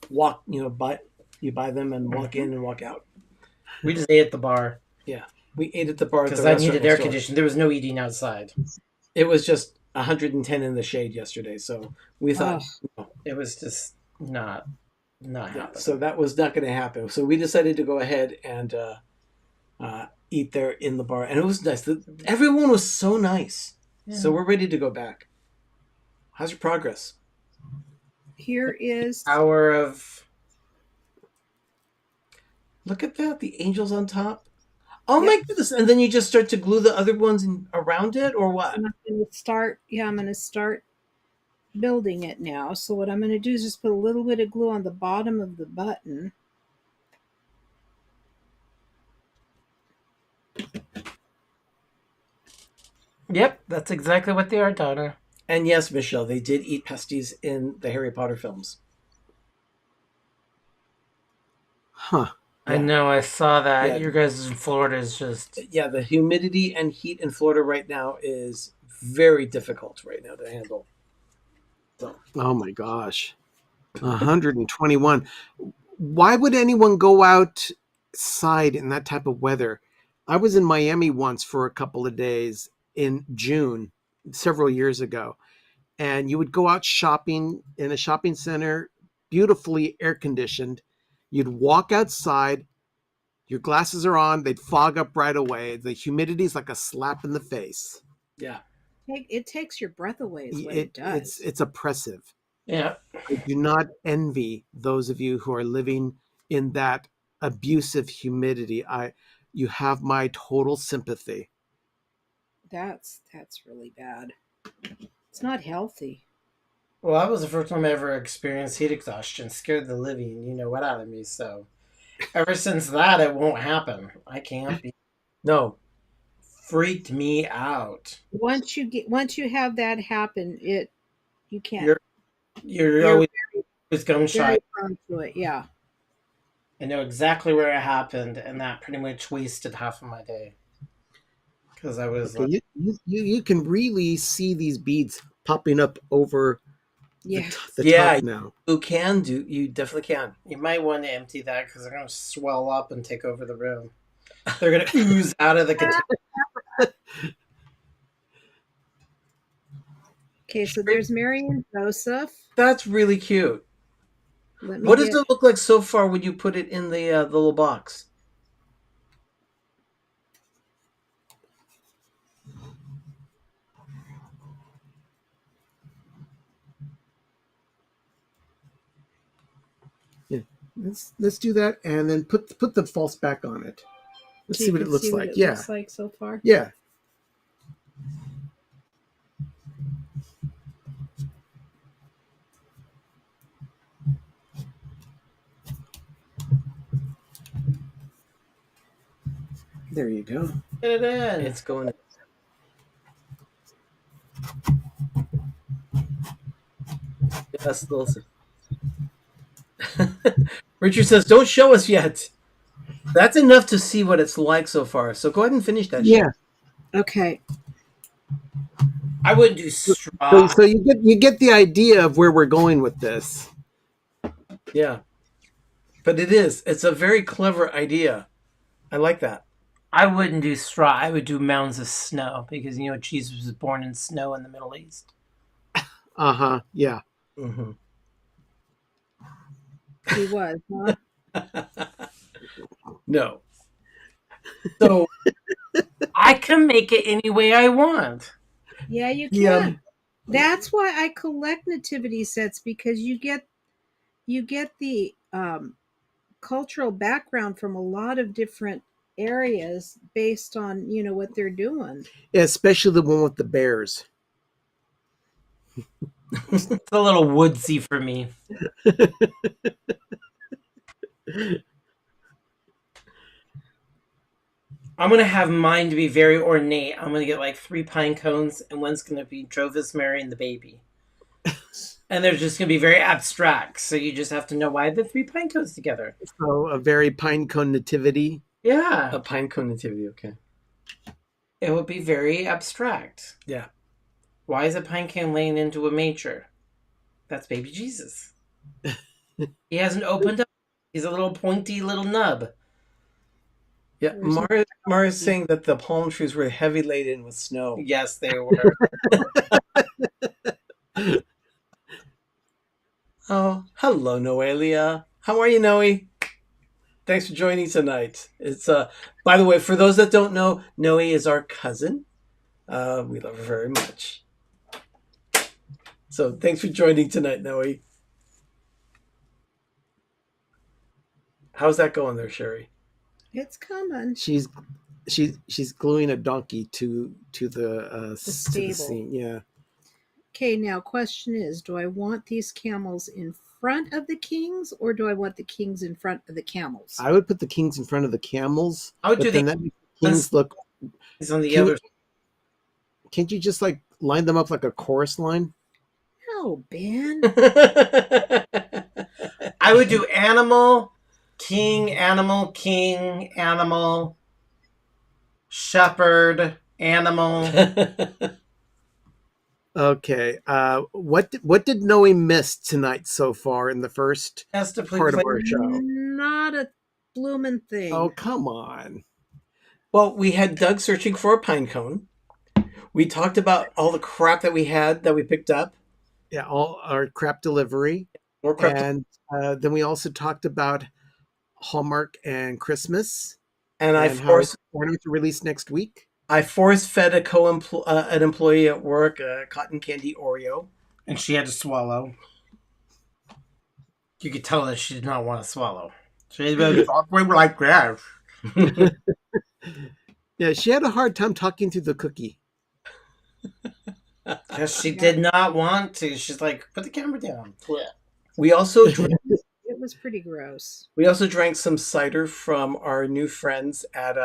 walk, you buy them and walk in and walk out. We just ate at the bar. Yeah, we ate at the bar because I needed air conditioning. There was no eating outside. It was just 110 in the shade yesterday, so we thought it was just not happening. So that was not going to happen. So we decided to go ahead and eat there in the bar, and it was nice. Everyone was so nice. Yeah. So we're ready to go back. How's your progress? Here is hour of. Look at that, the angels on top. Oh my goodness! And then you just start to glue the other ones around it, or what? I'm going to start. Yeah, I'm going to start building it now. So what I'm going to do is just put a little bit of glue on the bottom of the button. Yep, that's exactly what they are, Donna. And yes, Michelle, they did eat pasties in the Harry Potter films. Huh. I know, I saw that. Yeah. Your guys in Florida is just... Yeah, the humidity and heat in Florida right now is very difficult right now to handle. So. Oh my gosh. 121. Why would anyone go outside in that type of weather? I was in Miami once for a couple of days in June several years ago, and you would go out shopping in a shopping center, beautifully air conditioned. You'd walk outside, your glasses are on, they'd fog up right away. The humidity is like a slap in the face. Yeah, it takes your breath away is what it does. It's oppressive. Yeah, I do not envy those of you who are living in that abusive humidity. You have my total sympathy. That's really bad. It's not healthy. Well, that was the first time I ever experienced heat exhaustion. Scared the living, what out of me. So, ever since that, it won't happen. I can't be. No, freaked me out. Once you have that happen, you can't. You're always gun shy. Prone to it, yeah. I know exactly where it happened, and that pretty much wasted half of my day. Because I was you can really see these beads popping up over the top now. You definitely can. You might want to empty that because they're going to swell up and take over the room. They're going to ooze out of the container. Okay, so there's Mary and Joseph. That's really cute. What does it look like so far when you put it in the little box? Let's do that, and then put the false back on it. Let's see what it looks like. Looks like so far. Yeah. There you go. Get it in. It's going. Yes, Wilson. Richard says, "Don't show us yet." That's enough to see what it's like so far. So go ahead and finish that. Yeah. Okay. I wouldn't do straw. So you get the idea of where we're going with this. Yeah, but it's a very clever idea. I like that. I wouldn't do straw. I would do mounds of snow because Jesus was born in snow in the Middle East. Yeah. Mm-hmm. He was, huh? No. So I can make it any way I want. Yeah, you can. Yeah. That's why I collect nativity sets, because you get the cultural background from a lot of different areas based on what they're doing. Yeah, especially the one with the bears. It's a little woodsy for me. I'm going to have mine to be very ornate. I'm going to get like 3 pine cones, and one's going to be Drovis, Mary, and the baby. And they're just going to be very abstract. So you just have to know why the 3 pine cones together. So a very pine cone nativity. Yeah. A pine cone nativity, okay. It would be very abstract. Yeah. Why is a pine cone laying into a manger? That's baby Jesus. He hasn't opened up. He's a little pointy little nub. Yeah, Mara's saying that the palm trees were heavy laden with snow. Yes, they were. Oh, hello, Noelia. How are you, Noe? Thanks for joining tonight. It's by the way, for those that don't know, Noe is our cousin. We love her very much. So thanks for joining tonight, Noe. How's that going there, Sherry? It's coming. She's gluing a donkey to the stable. scene. Yeah. Okay, now question is, do I want these camels in front of the kings, or do I want the kings in front of the camels? I would put the kings in front of the camels. I would do then the that makes the kings look. He's on the other. Can't you just like line them up like a chorus line? No, Ben. I would do animal, king, shepherd, animal. Okay. What did Noe miss tonight so far in the first Has to part of our show? Not a blooming thing. Oh, come on. Well, we had Doug searching for a pine cone. We talked about all the crap that we had that we picked up. Yeah, all our crap delivery. More crap. And then we also talked about Hallmark and Christmas. And I how forced ornaments are released next week. I force-fed an employee at work a cotton candy Oreo. And she had to swallow. You could tell that she did not want to swallow. She was awkward like that. Yeah, she had a hard time talking through the cookie. Because she did not want to. She's like, put the camera down. We also drank, It was pretty gross. we also drank some cider from our new friends at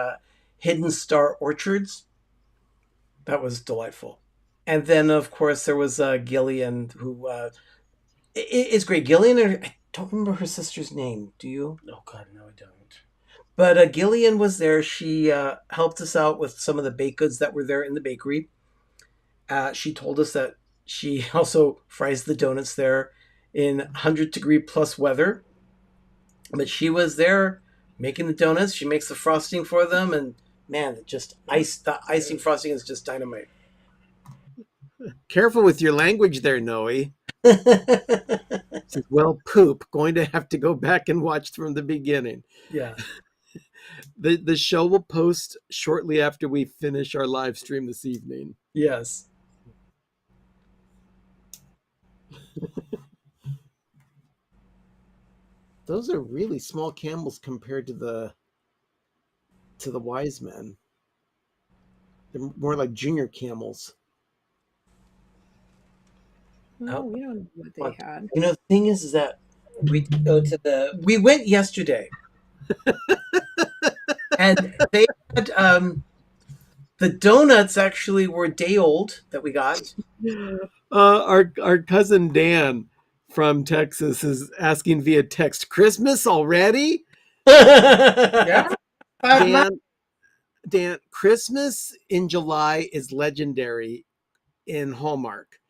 Hidden Star Orchards. That was delightful. And then, of course, there was Gillian, who is great. Gillian, I don't remember her sister's name. Do you? Oh, God, no, I don't. But Gillian was there. She helped us out with some of the baked goods that were there in the bakery. She told us that she also fries the donuts there in 100-degree plus weather. But she was there making the donuts. She makes the frosting for them. And man, the icing frosting is just dynamite. Careful with your language there, Noe. Well, poop. Going to have to go back and watch from the beginning. Yeah. The show will post shortly after we finish our live stream this evening. Yes. Those are really small camels compared to the wise men. They're more like junior camels. No, we don't know what they had. You know, the thing is that we went yesterday. And they had the donuts actually were day old that we got. Our cousin Dan from Texas is asking via text, Christmas already? Yeah. Dan, Christmas in July is legendary in Hallmark.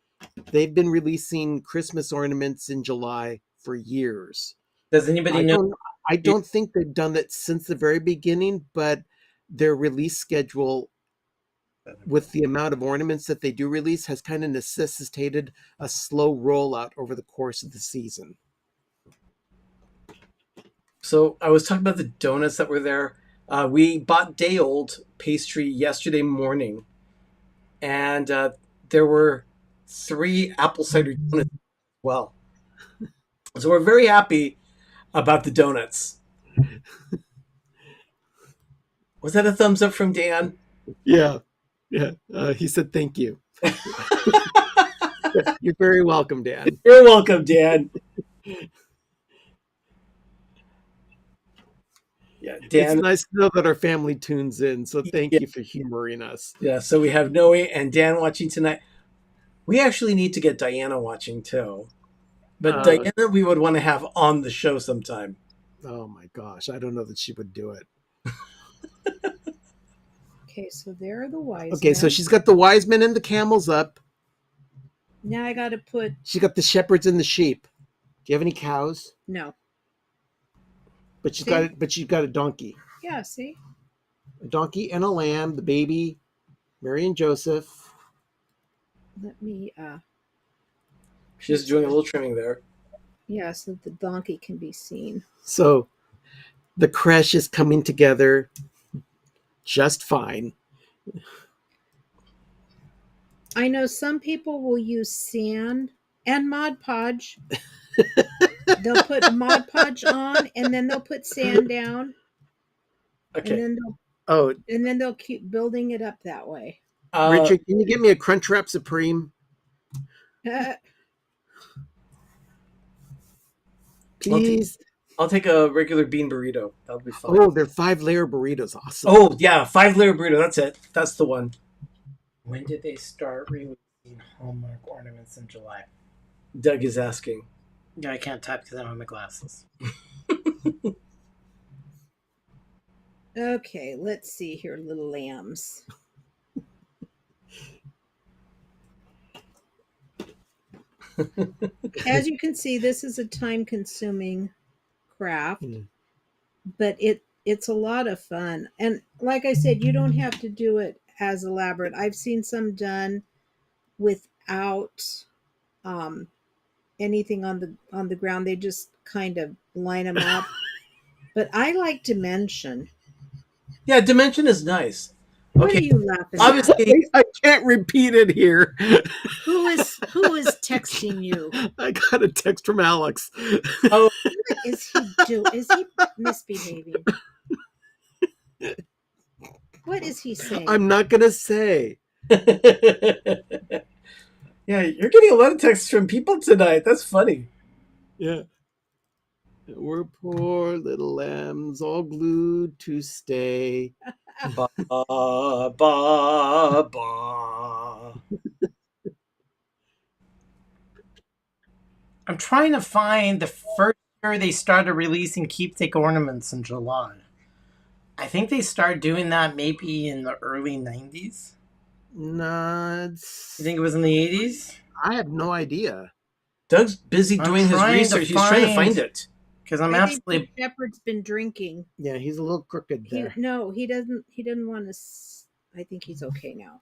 They've been releasing Christmas ornaments in July for years. Does anybody know? I don't think they've done that since the very beginning, but their release schedule with the amount of ornaments that they do release has kind of necessitated a slow rollout over the course of the season. So I was talking about the donuts that were there. We bought day-old pastry yesterday morning, and there were 3 apple cider donuts as well. So we're very happy about the donuts. Was that a thumbs up from Dan? Yeah. Yeah. He said thank you. You're very welcome, Dan. You're welcome, Dan. Yeah, Dan. It's nice to know that our family tunes in, so thank Yeah. you for humoring us. Yeah, so we have Noe and Dan watching tonight. We actually need to get Diana watching too. But Diana, we would want to have on the show sometime. Oh my gosh, I don't know that she would do it. Okay, so there are the wise Okay, so men. she's got the wise men and the camels up. Now I got to put She got the shepherds and the sheep. Do you have any cows? no. But you've See? got it. But you've got a donkey, Yeah, see. a donkey and a lamb. The baby, Mary and Joseph. Let me. She's doing a little trimming there. Yeah, so that the donkey can be seen. So, the creche is coming together just fine. I know some people will use sand and Mod Podge. They'll put Mod Podge on, and then they'll put sand down, Okay. and then they'll keep building it up that way. Richard, can you get me a Crunchwrap Supreme? Please. I'll take a regular bean burrito. That'll be fun. Oh, they're 5-layer burritos. Awesome. Oh, yeah, 5-layer burrito. That's it. That's the one. When did they start releasing Hallmark ornaments in July? Doug is asking. Yeah, I can't type because I don't have my glasses. Okay, let's see here, little lambs. As you can see, this is a time-consuming craft, but it's a lot of fun. And like I said, you don't have to do it as elaborate. I've seen some done without anything on the ground. They just kind of line them up. But I like Dimension. Yeah, Dimension is nice. What are you laughing at? Obviously, I can't repeat it here. Who is texting you? I got a text from Alex. Oh, What is he doing? Is he misbehaving? What is he saying? I'm not going to say. Yeah, you're getting a lot of texts from people tonight. That's funny. Yeah. We're poor little lambs, all glued to stay. Ba, ba, ba. I'm trying to find the first year they started releasing keepsake ornaments in July. I think they started doing that maybe in the early 90s. Nuts. You think it was in the 80s? I have no idea. Doug's busy I'm doing his trying to research. He's trying to find it. Because I'm I think absolutely... the shepherd's been drinking. Yeah, he's a little crooked there. He doesn't want to. I think he's okay now.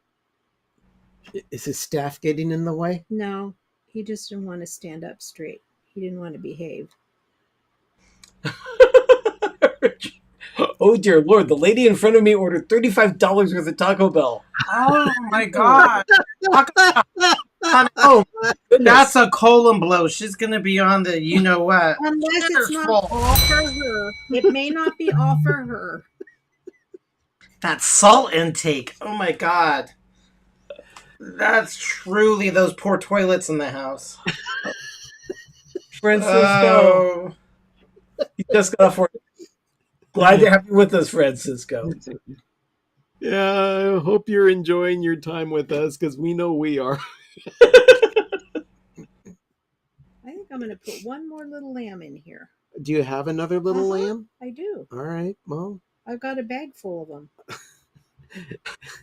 Is his staff getting in the way? No, he just didn't want to stand up straight. He didn't want to behave. Oh dear Lord, the lady in front of me ordered $35 worth of Taco Bell. Oh my God. Oh, that's a colon blow. She's going to be on the you-know-what. Unless it's not all for her. It may not be all for her. That salt intake. Oh my God. That's truly those poor toilets in the house. Francisco. Oh. He just got off work. Glad to have you with us, Francisco. Yeah, I hope you're enjoying your time with us because we know we are. I think I'm going to put one more little lamb in here. Do you have another little lamb? I do. All right, well. I've got a bag full of them.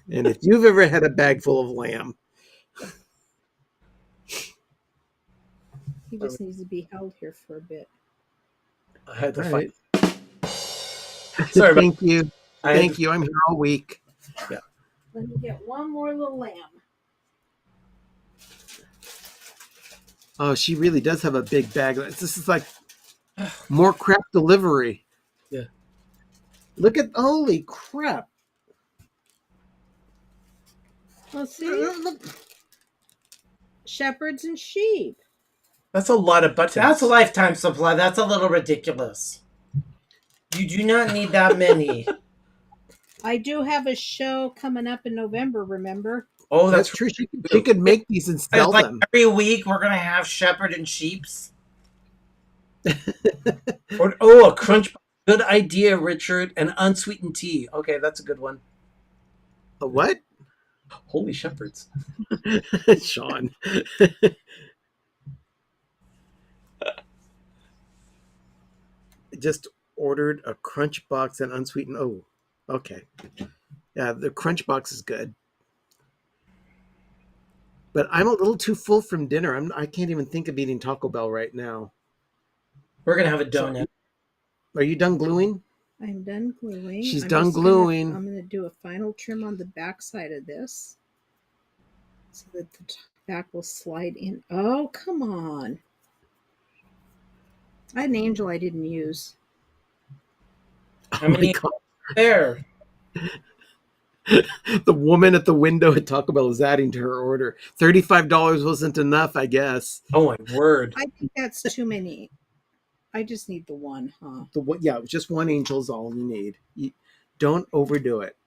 And if you've ever had a bag full of lamb, He just needs to be held here for a bit. I had to All find. Sorry, thank you. Thank you. I'm here all week. Yeah. Let me get one more little lamb. Oh, she really does have a big bag. This is like more crap delivery. Yeah. Look at, holy crap. Well, see, shepherds and sheep. That's a lot of buttons. That's a lifetime supply. That's a little ridiculous. You do not need that many. I do have a show coming up in November, remember? Oh, That's true. She could make these and sell Like them. every week we're going to have shepherd and sheeps. A crunch. Good idea, Richard. An unsweetened tea. Okay, that's a good one. A what? Holy shepherds. Sean. Just ordered a crunch box and unsweetened. Oh, okay. Yeah, the crunch box is good. But I'm a little too full from dinner. I can't even think of eating Taco Bell right now. We're going to have a donut. Are you done gluing? I'm done gluing. She's done gluing. I'm going to do a final trim on the back side of this so that the back will slide in. Oh, come on. I had an angel I didn't use. How many there? The woman at the window at Taco Bell is adding to her order. $35 wasn't enough, I guess. Oh, my word. I think that's too many. I just need the one, huh? Just one angel's all you need. Don't overdo it.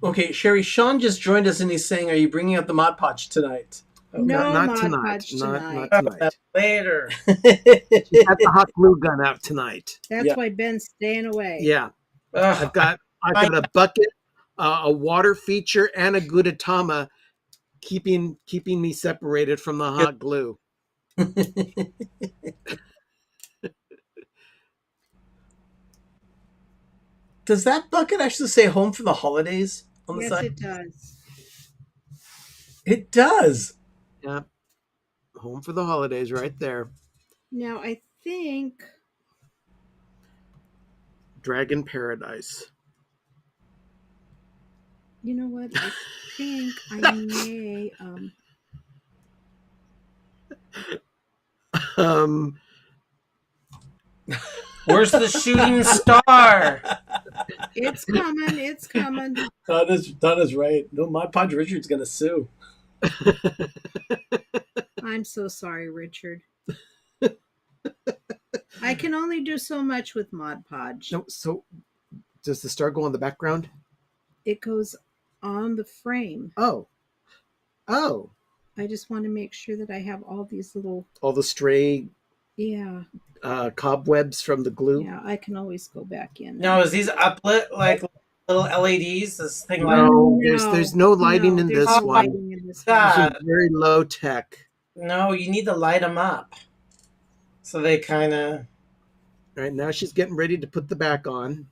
Okay, Sherry, Sean just joined us and he's saying, are you bringing out the Mod Podge tonight? No, not Mod tonight. Podge tonight. Not tonight. Later. She's got the hot glue gun out tonight. That's why Ben's staying away. Yeah. I've got a bucket, a water feature, and a Gudetama keeping me separated from the hot glue. Does that bucket actually say home for the holidays on the side? Yes, it does. It does. Yeah. Home for the holidays right there. Now, I think... Dragon Paradise. You know what? I think I may... Where's the shooting star? It's coming. It's coming. Donna's right. No, Mod Podge Richard's going to sue. I'm so sorry, Richard. I can only do so much with Mod Podge. No, so does the star go on the background? It goes on the frame. Oh. I just want to make sure that I have all these little... All the stray... Yeah. Cobwebs from the glue. Yeah, I can always go back in. No, is these uplit like little LEDs? This thing No, there's no lighting in this one. Lighting in this This is very low tech. No, you need to light them up. So they kind of... All right, now she's getting ready to put the back on.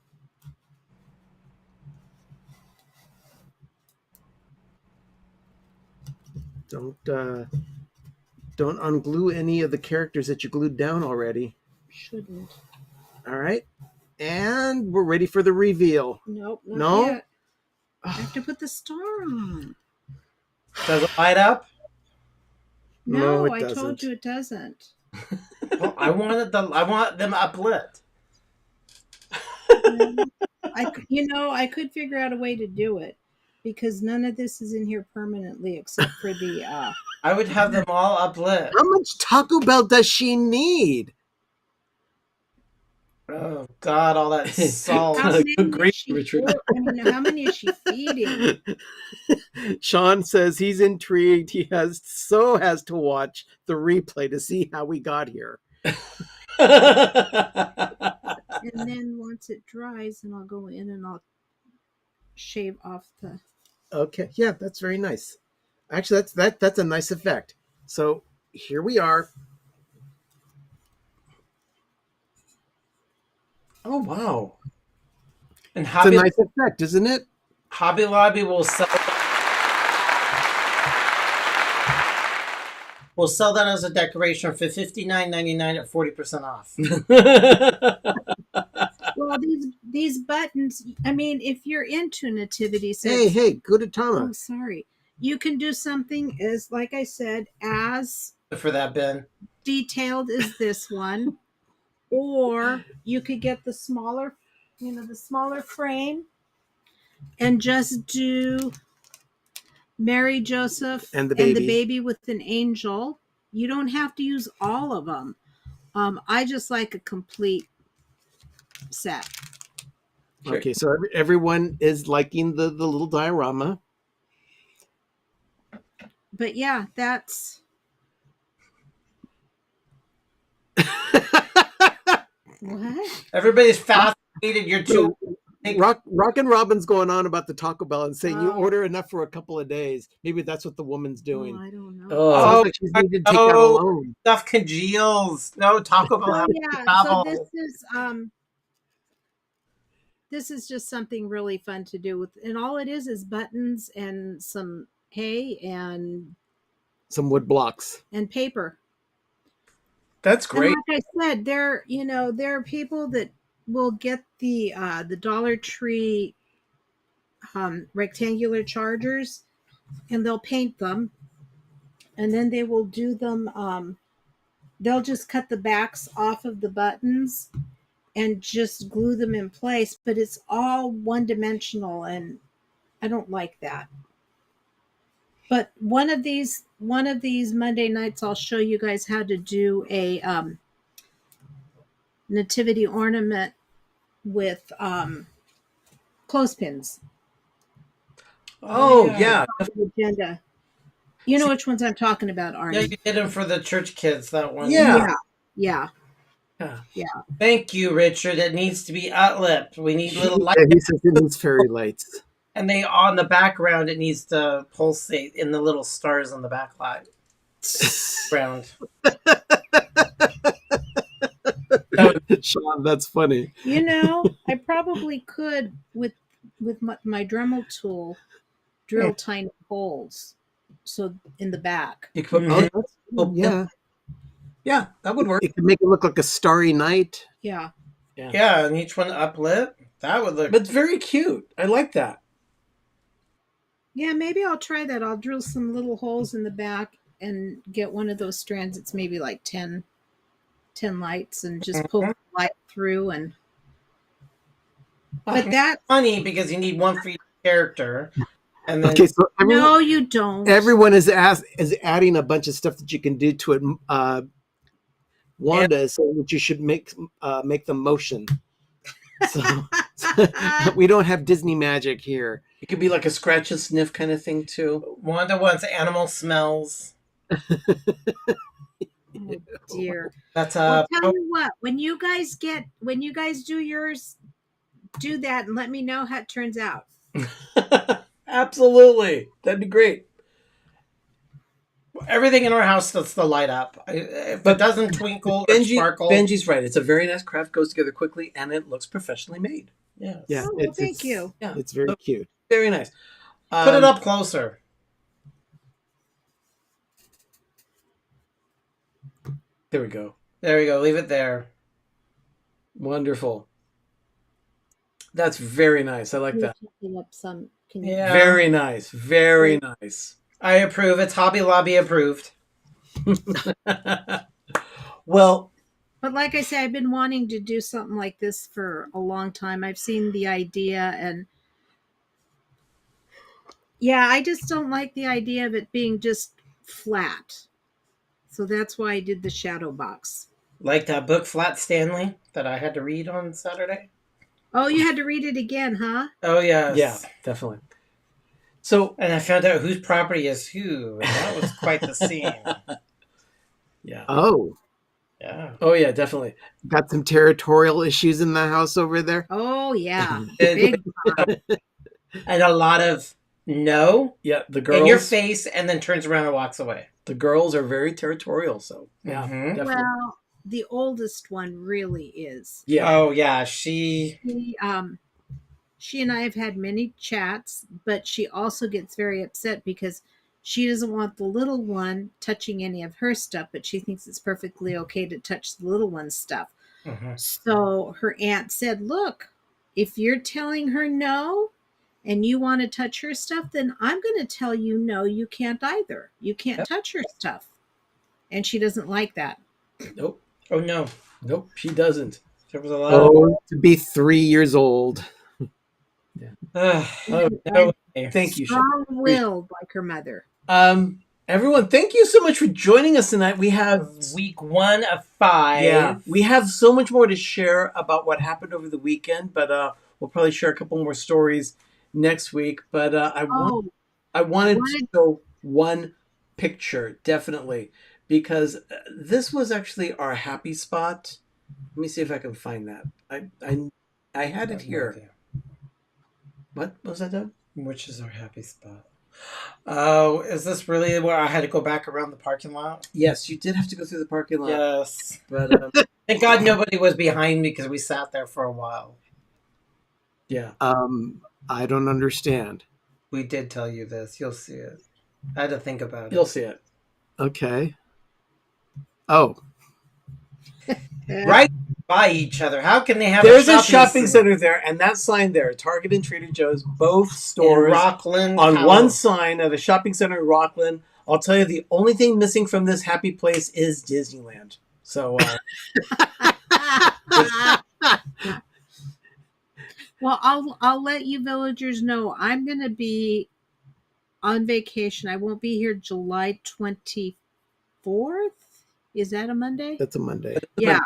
Don't unglue any of the characters that you glued down already. Shouldn't. All right. And we're ready for the reveal. Nope. No? Yet. I have to put the star on. Does it light up? No, it I doesn't. told you it doesn't. Well, I want them uplit. I could figure out a way to do it because none of this is in here permanently except for the I would have them all uplit. How much Taco Bell does she need? Oh God, all that salt. How many Great, is she Richard. how many is she feeding? Sean says he's intrigued. He has to watch the replay to see how we got here. And then once it dries, then I'll go in and I'll shave off the... Okay, yeah, that's very nice. Actually, that's a nice effect. So here we are. Oh, wow. And It's a nice effect, isn't it? Hobby Lobby will sell that as a decoration for $59.99 at 40% off. Well, these buttons, I mean, if you're into nativity sets... Hey, Gudetama. Oh, sorry. You can do something as, like I said, as For that, Ben. detailed as this one. Or you could get the smaller the smaller frame, and just do Mary, Joseph, And the baby with an angel. You don't have to use all of them. I just like a complete set. Okay, so everyone is liking the little diorama. But yeah, that's what? Everybody's fascinated. You're too. Rock and Robin's going on about the Taco Bell and saying you Oh. order enough for a couple of days. Maybe that's what the woman's doing. I don't know. Sounds like she's needed to take that alone. Stuff congeals. No, Taco Bell has to Yeah, travel. so this is just something really fun to do with, and all it is buttons and some hay and Some wood blocks. and paper. That's great. And like I said, there are people that will get the Dollar Tree rectangular chargers, and they'll paint them, and then they will do them. They'll just cut the backs off of the buttons and just glue them in place, but it's all one dimensional, and I don't like that. But one of these Monday nights, I'll show you guys how to do a nativity ornament with clothespins. Oh, yeah. The agenda. You know which ones I'm talking about, Arnie. Yeah, you did them for the church kids, that one. Yeah. Thank you, Richard. It needs to be outlit. We need little lights. Yeah, he says it needs fairy lights. And they on the background, it needs to pulsate in the little stars on the backlight. Ground. Sean, that's funny. I probably could with my Dremel tool drill tiny holes, so in the back. You could put, yeah, that would work. It could make it look like a starry night. Yeah. Yeah, and each one uplit. That would look. But it's very cute. I like that. Yeah, maybe I'll try that. I'll drill some little holes in the back and get one of those strands. It's maybe like 10 lights, and just pull the light through. And but that's funny because you need one for each character. And then, Okay, so no, you don't. Everyone is adding a bunch of stuff that you can do to it. Wanda is saying that you should make them motion. So we don't have Disney magic here. It could be like a scratch and sniff kind of thing too. Wanda wants animal smells. Oh dear. That's Well, tell me what, when you guys do yours, do that and let me know how it turns out. Absolutely. That'd be great. Everything in our house that's the light up. If it doesn't twinkle or sparkle. Benji's right. It's a very nice craft, goes together quickly, and it looks professionally made. Yeah. Yeah. Oh, well, thank you. Yeah. It's very cute. Very nice. Put it up closer. There we go. There we go. Leave it there. Wonderful. That's very nice. I like that. Yeah. Very nice. Very nice. I approve. It's Hobby Lobby approved. Well, but like I say, I've been wanting to do something like this for a long time. I've seen the idea, and yeah, I just don't like the idea of it being just flat. So that's why I did the shadow box. Like that book, Flat Stanley, that I had to read on Saturday. Oh, you had to read it again, huh? Oh, yes. Yeah, definitely. So, and I found out whose property is who, and that was quite the scene. Yeah. Oh. Yeah. Oh, yeah, definitely. Got some territorial issues in the house over there. Oh, yeah. and a lot of no. Yeah, the girls. In your face, and then turns around and walks away. The girls are very territorial, so yeah, definitely. Well, the oldest one really is. Yeah. Oh, yeah. She and I have had many chats, but she also gets very upset because she doesn't want the little one touching any of her stuff, but she thinks it's perfectly okay to touch the little one's stuff. Mm-hmm. So her aunt said, look, if you're telling her no and you want to touch her stuff, then I'm going to tell you no, you can't either. You can't touch her stuff. And she doesn't like that. Nope. Oh, no. Nope, she doesn't. There was a lot. Oh, to be 3 years old. Oh, no. Thank you, Sherry. Strong-willed like her mother. Everyone, thank you so much for joining us tonight. We have Week 1 of 5. Yeah, we have so much more to share about what happened over the weekend, but we'll probably share a couple more stories next week. But I wanted to show one picture, definitely, because this was actually our happy spot. Let me see if I can find that. I had it here. What was that, Doug? Which is our happy spot? Oh, is this really where I had to go back around the parking lot? Yes, you did have to go through the parking lot. Yes. But thank God nobody was behind me because we sat there for a while. Yeah. I don't understand. We did tell you this. You'll see it. I had to think about it. You'll see it. Okay. Oh. Right by each other. How can they have There's a shopping center there, and that sign there, Target and Trader Joe's, both stores in Rockland, on one sign at a shopping center in Rockland. I'll tell you, the only thing missing from this happy place is Disneyland. So, well, I'll let you villagers know I'm going to be on vacation. I won't be here July 24th. Is that a Monday? That's a Monday. Yeah.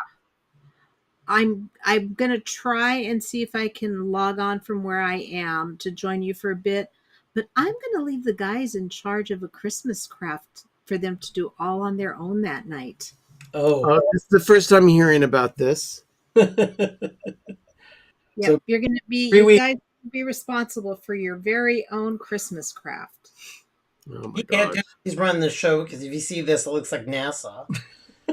I'm going to try and see if I can log on from where I am to join you for a bit, but I'm going to leave the guys in charge of a Christmas craft for them to do all on their own that night. Oh, this is the first time hearing about this. Yeah, So, you're going to be, 3 you weeks. guys be responsible for your very own Christmas craft. Oh my He can't gosh. do it. He's running the show because if you see this, it looks like NASA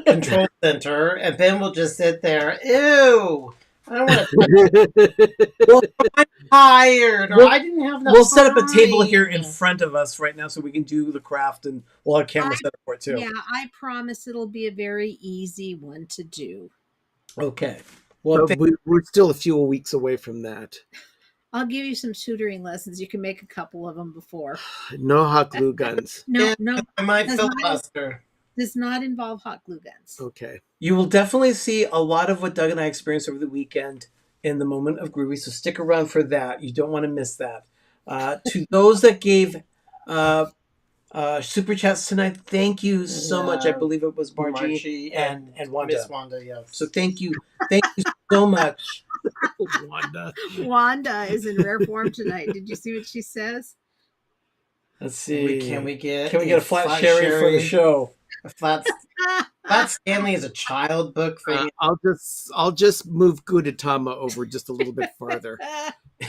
control center, and Ben will just sit there. Ew! I don't want to. Well, I'm tired, or We'll- I didn't have enough. we'll set up a table time. here in front of us right now so we can do the craft, and we'll have a camera set up for it too. Yeah, I promise it'll be a very easy one to do. Okay. Well, But we're still a few weeks away from that. I'll give you some tutoring lessons. You can make a couple of them before. No hot glue guns. No, I might does not- filibuster. does not involve hot glue guns. Okay. you will definitely see a lot of what Doug and I experienced over the weekend in the moment of groovy. So stick around for that. You don't want to miss that. To those that gave super chats tonight, thank you so much. I believe it was Margie and Wanda. Miss Wanda, yes. So thank you so much. Wanda. Wanda is in rare form tonight. Did you see what she says? Let's see. Can we get a flat sherry for the show? A flat Stanley is a child book thing. I'll just move Gudetama over just a little bit farther.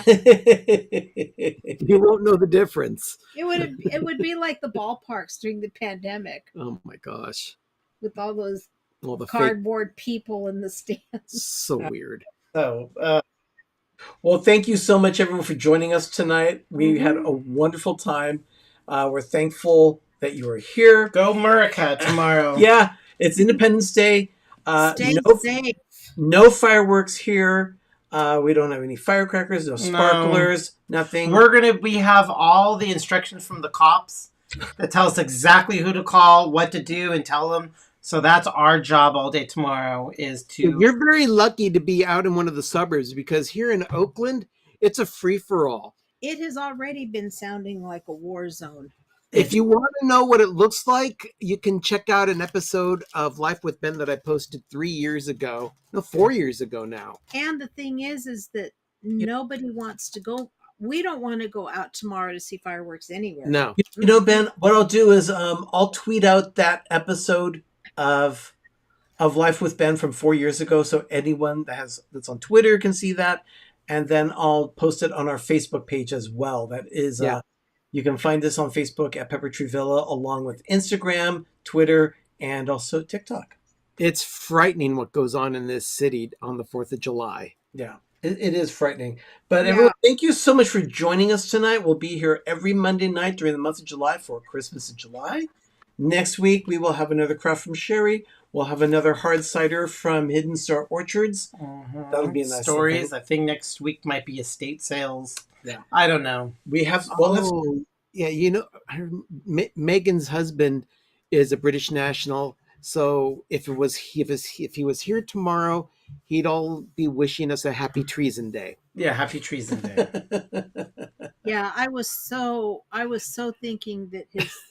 You won't know the difference. It would be like the ballparks during the pandemic Oh my gosh. with all those All the fake, cardboard people in the stands. so weird. So, Well, thank you so much, everyone, for joining us tonight. We had a wonderful time. We're thankful that you are here. go America tomorrow. Yeah, it's Independence Day. Stay safe. No fireworks here. We don't have any firecrackers, no sparklers, nothing. We have all the instructions from the cops that tell us exactly who to call, what to do, and tell them. So that's our job all day tomorrow is to. You're very lucky to be out in one of the suburbs because here in Oakland, it's a free-for-all. It has already been sounding like a war zone. If you want to know what it looks like, you can check out an episode of Life with Ben that I posted 4 years ago now. And the thing is that nobody wants to go. We don't want to go out tomorrow to see fireworks anywhere. No. You know, Ben, what I'll do is I'll tweet out that episode of Life with Ben from 4 years ago, so anyone that's on Twitter can see that, and then I'll post it on our Facebook page as well. That is, you can find this on Facebook at Pepper Tree Villa, along with Instagram, Twitter, and also TikTok. It's frightening what goes on in this city on the 4th of July. Yeah, it is frightening. But everyone, thank you so much for joining us tonight. We'll be here every Monday night during the month of July for Christmas in July. Next week, we will have another craft from Sherry. We'll have another hard cider from Hidden Star Orchards. That'll be a nice stories. thing. I think next week might be estate sales. Yeah, I don't know. We have. Yeah, you know, Megan's husband is a British national. So if he was here tomorrow, he'd all be wishing us a happy Treason Day. Yeah, happy Treason Day. Yeah, I was so thinking that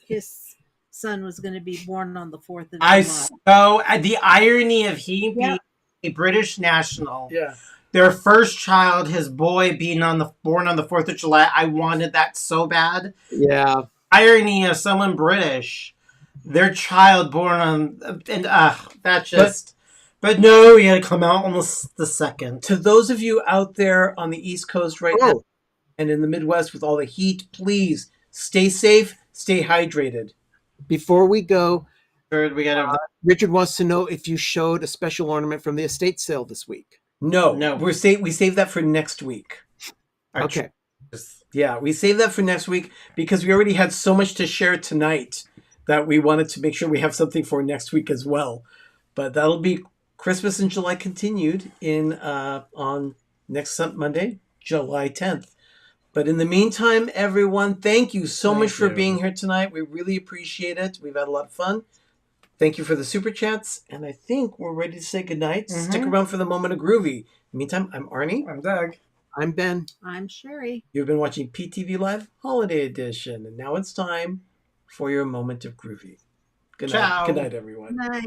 his son was going to be born on the 4th of July. The irony of he being a British national. Yeah. Their first child, his boy, being born on the 4th of July. I wanted that so bad. Yeah. Irony of someone British, their child born on, and that just. But no, he had to come out on the 2nd. To those of you out there on the East Coast right now and in the Midwest with all the heat, please stay safe, stay hydrated. Before we go, Richard wants to know if you showed a special ornament from the estate sale this week. No. We saved that for next week. Okay. Yeah, we saved that for next week because we already had so much to share tonight that we wanted to make sure we have something for next week as well. But that'll be Christmas in July continued on next Monday, July 10th. But in the meantime, everyone, thank you so much for being here tonight. We really appreciate it. We've had a lot of fun. Thank you for the super chats. And I think we're ready to say goodnight. Mm-hmm. Stick around for the moment of groovy. In the meantime, I'm Arnie. I'm Doug. I'm Ben. I'm Sherry. You've been watching PTV Live Holiday Edition. And now it's time for your moment of groovy. Good night. Ciao. Good night, everyone. Good night.